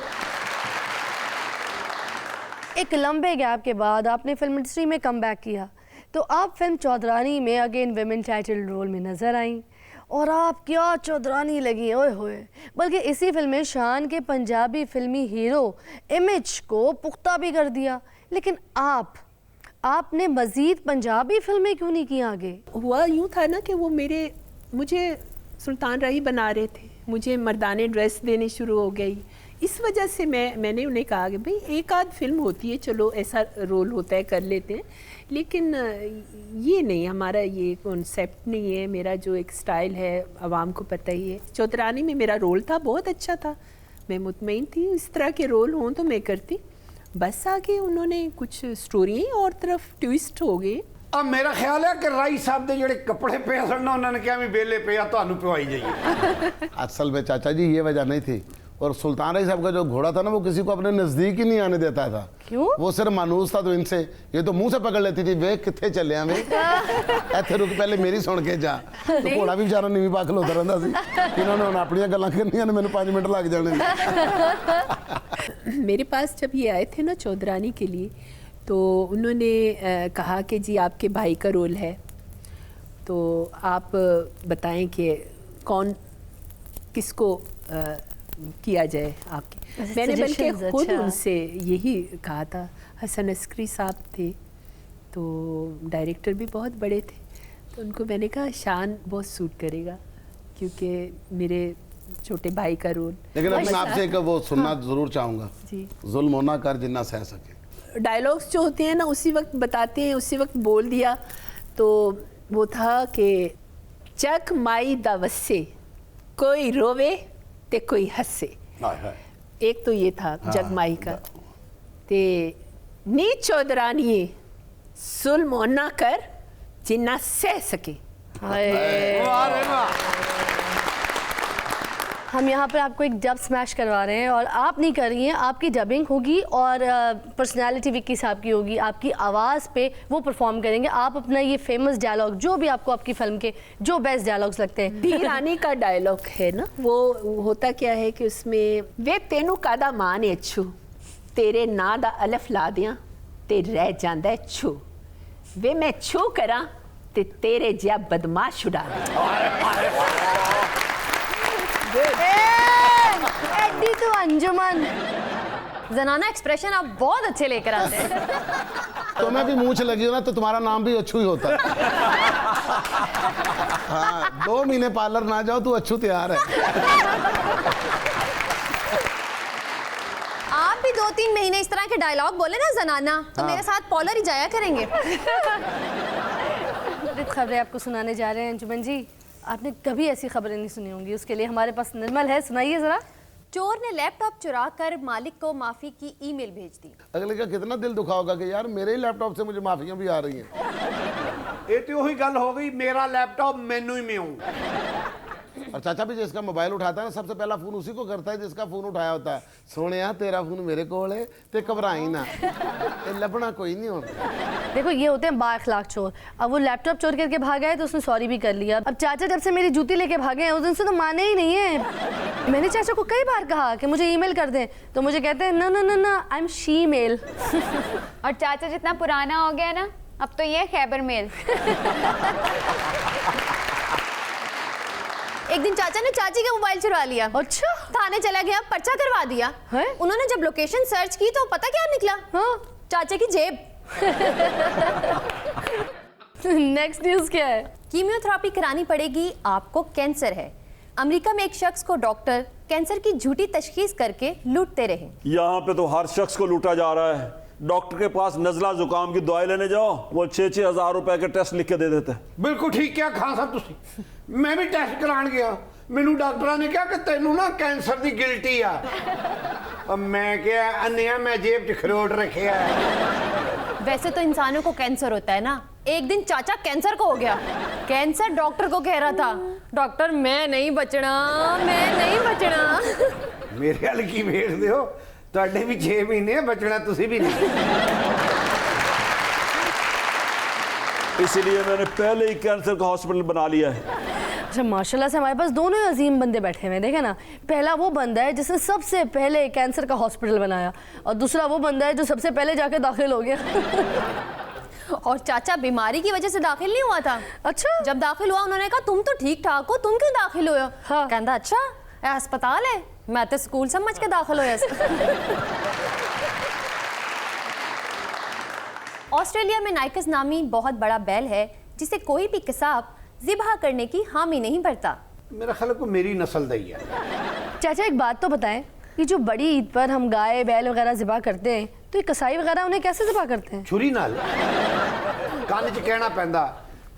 एक लंबे गैप के बाद आपने फिल्म इंडस्ट्री में कमबैक किया, तो आप फिल्म चौधरानी में अगेन विमेन टाइटल रोल में नजर आई और आप क्या चौधरानी लगी, ओए होए। बल्कि इसी फिल्म में शान के पंजाबी फिल्मी हीरो इमेज को पुख्ता भी कर दिया। लेकिन आपने मजीद पंजाबी फिल्में क्यों नहीं की आगे? हुआ यूँ था ना कि वो मुझे सुल्तान राही बना रहे थे, मुझे मर्दाने ड्रेस देने शुरू हो गई। इस वजह से मैंने उन्हें कहा कि भाई एक आध फिल्म होती है, चलो ऐसा रोल होता है कर लेते हैं, लेकिन ये नहीं, हमारा ये कॉन्सेप्ट नहीं है। मेरा जो एक स्टाइल है आवाम को पता ही है। चौधरानी में मेरा रोल था, बहुत अच्छा था, मैं मुतमईन थी इस तरह के रोल हों तो मैं करती। बस आगे उन्होंने कुछ स्टोरी और तरफ ट्विस्ट हो गए। अब मेरा ख्याल है कि राई साहब के जोड़े कपड़े पे सन उन्होंने क्या भी बेले पे तुहानू पवाई जाइए। असल में चाचा जी ये वजह नहीं थी, और सुल्तान राही साहब का जो घोड़ा था ना वो किसी को अपने नजदीक ही नहीं आने देता था। क्यों? वो सिर्फ मानूस था, तो इनसे ये तो मुंह से पकड़ लेती थी, वे किथे चले वे इत्थे रुक, पहले मेरी सुन के जा। तो घोड़ा भी बेचारा नीवी पा खलोता रहंदा सी, इन्होंने हुण अपनियां गल्लां करनियां ने, मैंने 5 मिनट लग जाने। मेरे पास जब ये आए थे ना चौधरानी के लिए, तो उन्होंने कहा कि जी आपके भाई का रोल है, तो आप बताएं कि कौन किसको किया जाए आपके। मैंने बल्कि खुद उनसे यही कहा था। हसन अस्करी साहब थे, तो डायरेक्टर भी बहुत बड़े थे, तो उनको मैंने कहा शान बहुत सूट करेगा क्योंकि मेरे छोटे भाई का रोल। लेकिन अपने आपसे एक वो सुनना जरूर चाहूँगा, जी जुल्म होना कर जिन्ना सह सके। डायलॉग्स जो होते हैं ना उसी वक्त बताते हैं, उसी वक्त बोल दिया। तो वो था कि चक माई दा वस्से, कोई रोवे ते कोई हंसे। एक तो ये था जगमाई का। ते नी चौधरानी जुल्म होना कर जिन्ना सह सके। हम यहाँ पर आपको एक डब स्मैश करवा रहे हैं और आप नहीं कर रही हैं, आपकी डबिंग होगी और पर्सनालिटी विक्की साहब की होगी, आपकी आवाज़ पे वो परफॉर्म करेंगे। आप अपना ये फेमस डायलॉग जो भी आपको आपकी फिल्म के जो बेस्ट डायलॉग्स लगते हैं। धी रानी का डायलॉग है ना, वो होता क्या है कि उसमें वे तेनू कादा मान है छू, तेरे ना दा अलफ ला दियां ते रह जांदा है छू, वे मैं छू करा ते तेरे जिया बदमाश उड़ा एडी तो अंजुमन। जनाना एक्सप्रेशन आप बहुत अच्छे लेकर आते हैं। तो मैं भी मूंछ लगी हो ना तो तुम्हारा नाम भी अच्छू ही होता। हाँ, 2 महीने पार्लर ना जाओ तू अच्छू तैयार है। आप भी 2-3 महीने इस तरह के डायलॉग बोले ना जनाना, तो मेरे साथ पॉलर ही जाया करेंगे। खबरें आपको सुनाने जा रहे हैं अंजुमन जी। आपने कभी ऐसी खबरें नहीं सुनी होंगी, उसके लिए हमारे पास निर्मल है, सुनाइए जरा। चोर ने लैपटॉप चुरा कर मालिक को माफी की ईमेल भेज दी। अगले का कितना दिल दुखा होगा कि यार मेरे ही लैपटॉप से मुझे माफियां भी आ रही हैं। ये तो वही गल हो गई, मेरा लैपटॉप मैनू ही में और चाचा भी जिसका मोबाइल उठाता है ना सबसे पहला फोन उसी को करता है जिसका फोन उठाया होता है। सोने तेरा फोन मेरे कोल है ते घबराई ना, लभना कोई नहीं होता। देखो ये होते हैं बाअखलाक चोर। अब वो लैपटॉप चोर करके भागा है तो उसने सॉरी भी कर लिया। अब चाचा जब से मेरी जूती लेके भागे हैं उस दिन से तो माने ही नहीं है। मैंने चाचा को कई बार कहा कि मुझे ईमेल कर दें तो मुझे कहते हैं ना ना ना ना आई एम शी मेल। और चाचा जितना पुराना हो गया ना, अब तो ये खैबर मेल। एक दिन चाचा ने चाची का मोबाइल चुरा लिया। अच्छा। थाने चला गया, पर्चा करवा दिया है? उन्होंने जब लोकेशन सर्च की तो पता क्या निकला? हाँ। चाचा की जेब। नेक्स्ट न्यूज़ क्या है? कीमियोथेरेपी करानी पड़ेगी, आपको कैंसर है। अमेरिका में एक शख्स को डॉक्टर कैंसर की झूठी तशखीस करके लूटते रहे। यहाँ पे तो हर शख्स को लूटा जा रहा है। डॉक्टर के पास नजला जुकाम की दवाई लेने जाओ, वो 6-6 हज़ार रुपए के टेस्ट लिख के दे देते हैं। बिल्कुल ठीक क्या खान साहब तुसी। मैं भी टेस्ट करान गया, मैनू डॉक्टर ने कहा कि तेनू ना कैंसर की गिल्टी आ। अब मैं क्या अन्या, मैं जेब च खरोट रखे है। वैसे तो इंसानों को कैंसर होता है ना, एक दिन चाचा कैंसर को हो गया। कैंसर डॉक्टर को कह रहा था, डॉक्टर मैं नहीं बचना, मैं नहीं बचना। मेरे वाल की वेख दियो, ਤੁਹਾਡੇ भी 6 महीने बचना, तुसी भी नहीं। इसीलिए मैंने पहले ही कैंसर का हॉस्पिटल बना लिया है। अच्छा माशाल्लाह से हमारे पास दोनों ही अजीम बंदे बैठे हुए हैं। देखे ना, पहला वो बंदा है जिसने सबसे पहले कैंसर का हॉस्पिटल बनाया और दूसरा वो बंदा है जो सबसे पहले जाके दाखिल हो गया। और चाचा बीमारी की वजह से दाखिल नहीं हुआ था। अच्छा। जब दाखिल हुआ उन्होंने कहा तुम तो ठीक ठाक हो, तुम क्यों दाखिल हुए हो? हाँ। कहता अच्छा ये अस्पताल है, मैं तो स्कूल समझ के दाखिल होया। ऑस्ट्रेलिया में नाइकस नामी बहुत बड़ा बैल है जिसे कोई भी किसाब ज़िबह करने की हामी नहीं भरता। मेरा ख्याल को मेरी नस्ल दा ही है। चाचा एक बात तो बताएं, ये जो बड़ी ईद पर हम गाय बैल वगैरह ज़िबा करते हैं तो ये कसाई वगैरह उन्हें कैसे ज़िबा करते हैं? छुरी नाल कान च कहना पैंदा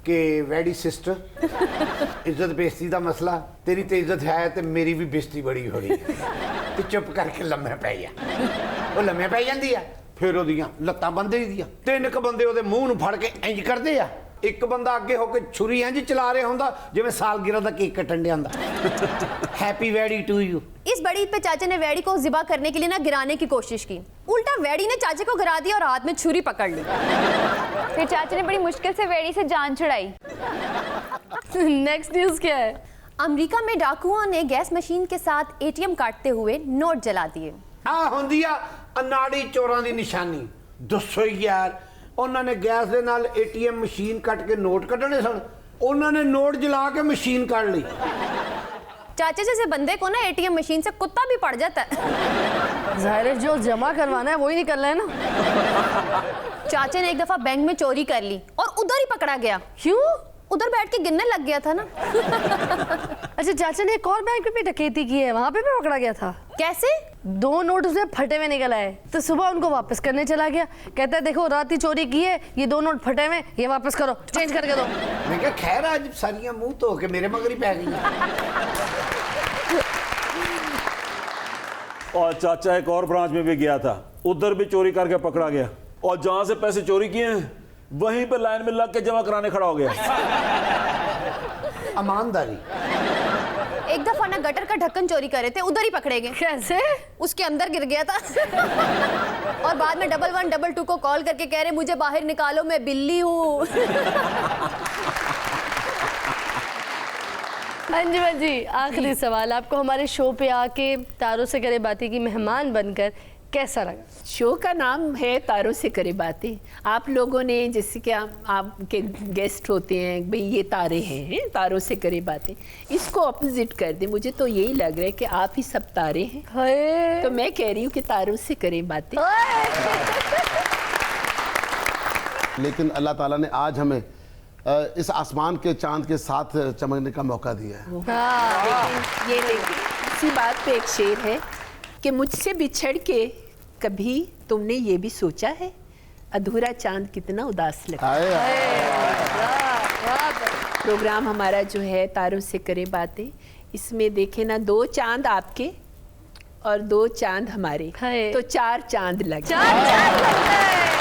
कि वैडी सिस्टर, इज्जत बेइज्जती का मसला, तेरी तो इज्जत है तो मेरी भी बेइज्जती बड़ी हो रही है। तो चुप करके लम्मे पै जा। वो लम्मे पै जाती है, फिर ओदियां लत्तां बंद ही दियां। 3 बंदे ओदे मुंह नूं फड़ के इंज करते आ, एक बंदा अगे होकर छुरी इंज चला रहा होंदा जिवें सालगिरह दा केक कटन दिया होंदा। हैप्पी वेडी टू यू। इस बड़ी ईद पे चाचे ने वैडी को ज़िबा करने के लिए ना गिराने की कोशिश की, उल्टा वैडी ने चाचे को गिरा दिया और हाथ में छुरी पकड़ ली। फिर चाचा ने बड़ी मुश्किल से वेड़ी से जान छुड़ाई। नेक्स्ट न्यूज़ क्या है? अमेरिका में डाकुओं ने गैस मशीन के साथ एटीएम काटते हुए नोट जला दिए। आ होंदी आ अनाड़ी चोरां दी निशानी। दसो यार, उन्होंने गैस दे नाल एटीएम मशीन कट के नोट कटने सन, उन्होंने नोट जला के मशीन काट ली। चाचे जैसे बंदे को ना एटीएम मशीन से कुत्ता भी पड़ जाता है। जाहिर है जो जमा करवाना है वही निकलना है ना। चाचे ने एक दफा बैंक में चोरी कर ली और उधर ही पकड़ा गया। क्यों? उधर बैठ के गिनने लग गया था ना। अच्छा चाचा ने एक और बैंक में भी डकैती की है, वहां पे भी पकड़ा गया था। कैसे? 2 नोट उसमें फटे हुए निकल आए तो सुबह उनको वापस करने चला गया। कहता है देखो रात ही चोरी की है, ये 2 नोट फटे हुए, ये वापस करो, चेंज करके दो। मैं क्या खैर आज सारियां मुंह धो के मेरे मगर ही पै गई। और चाचा एक और ब्रांच में भी गया था, उधर भी चोरी करके पकड़ा गया और जहां से पैसे चोरी किए हैं वहीं पे लाइन में लग के जमा कराने खड़ा हो गया। ईमानदारी। एक दफा ना गटर का ढक्कन चोरी करे थे, उधर ही पकड़े गए। कैसे? उसके अंदर गिर गया था। और बाद में 1112 को कॉल करके कह रहे मुझे बाहर निकालो, मैं बिल्ली हूँ। अंजुमन जी, आखिरी सवाल, आपको हमारे शो पे आके तारों से करे बातें की मेहमान बनकर कैसा लगा? शो का नाम है तारों से करे बातें। आप लोगों ने जैसे कि आपके गेस्ट होते हैं, भाई ये तारे हैं, तारों से करे बातें, इसको अपोजिट कर दे। मुझे तो यही लग रहा है कि आप ही सब तारे हैं, हाय। तो मैं कह रही हूँ कि तारों से करे बातें। लेकिन अल्लाह ताला ने आज हमें इस आसमान के चांद के साथ चमकने का मौका दिया है। लेकिन ये इसी बात पे एक शेर है कि मुझसे बिछड़ के कभी तुमने ये भी सोचा है, अधूरा चांद कितना उदास लगता है। प्रोग्राम हमारा जो है तारों से करे बातें, इसमें देखे ना 2 चांद आपके और 2 चांद हमारे, हाय। तो 4 चांद लगे। 4 चांद लग गए।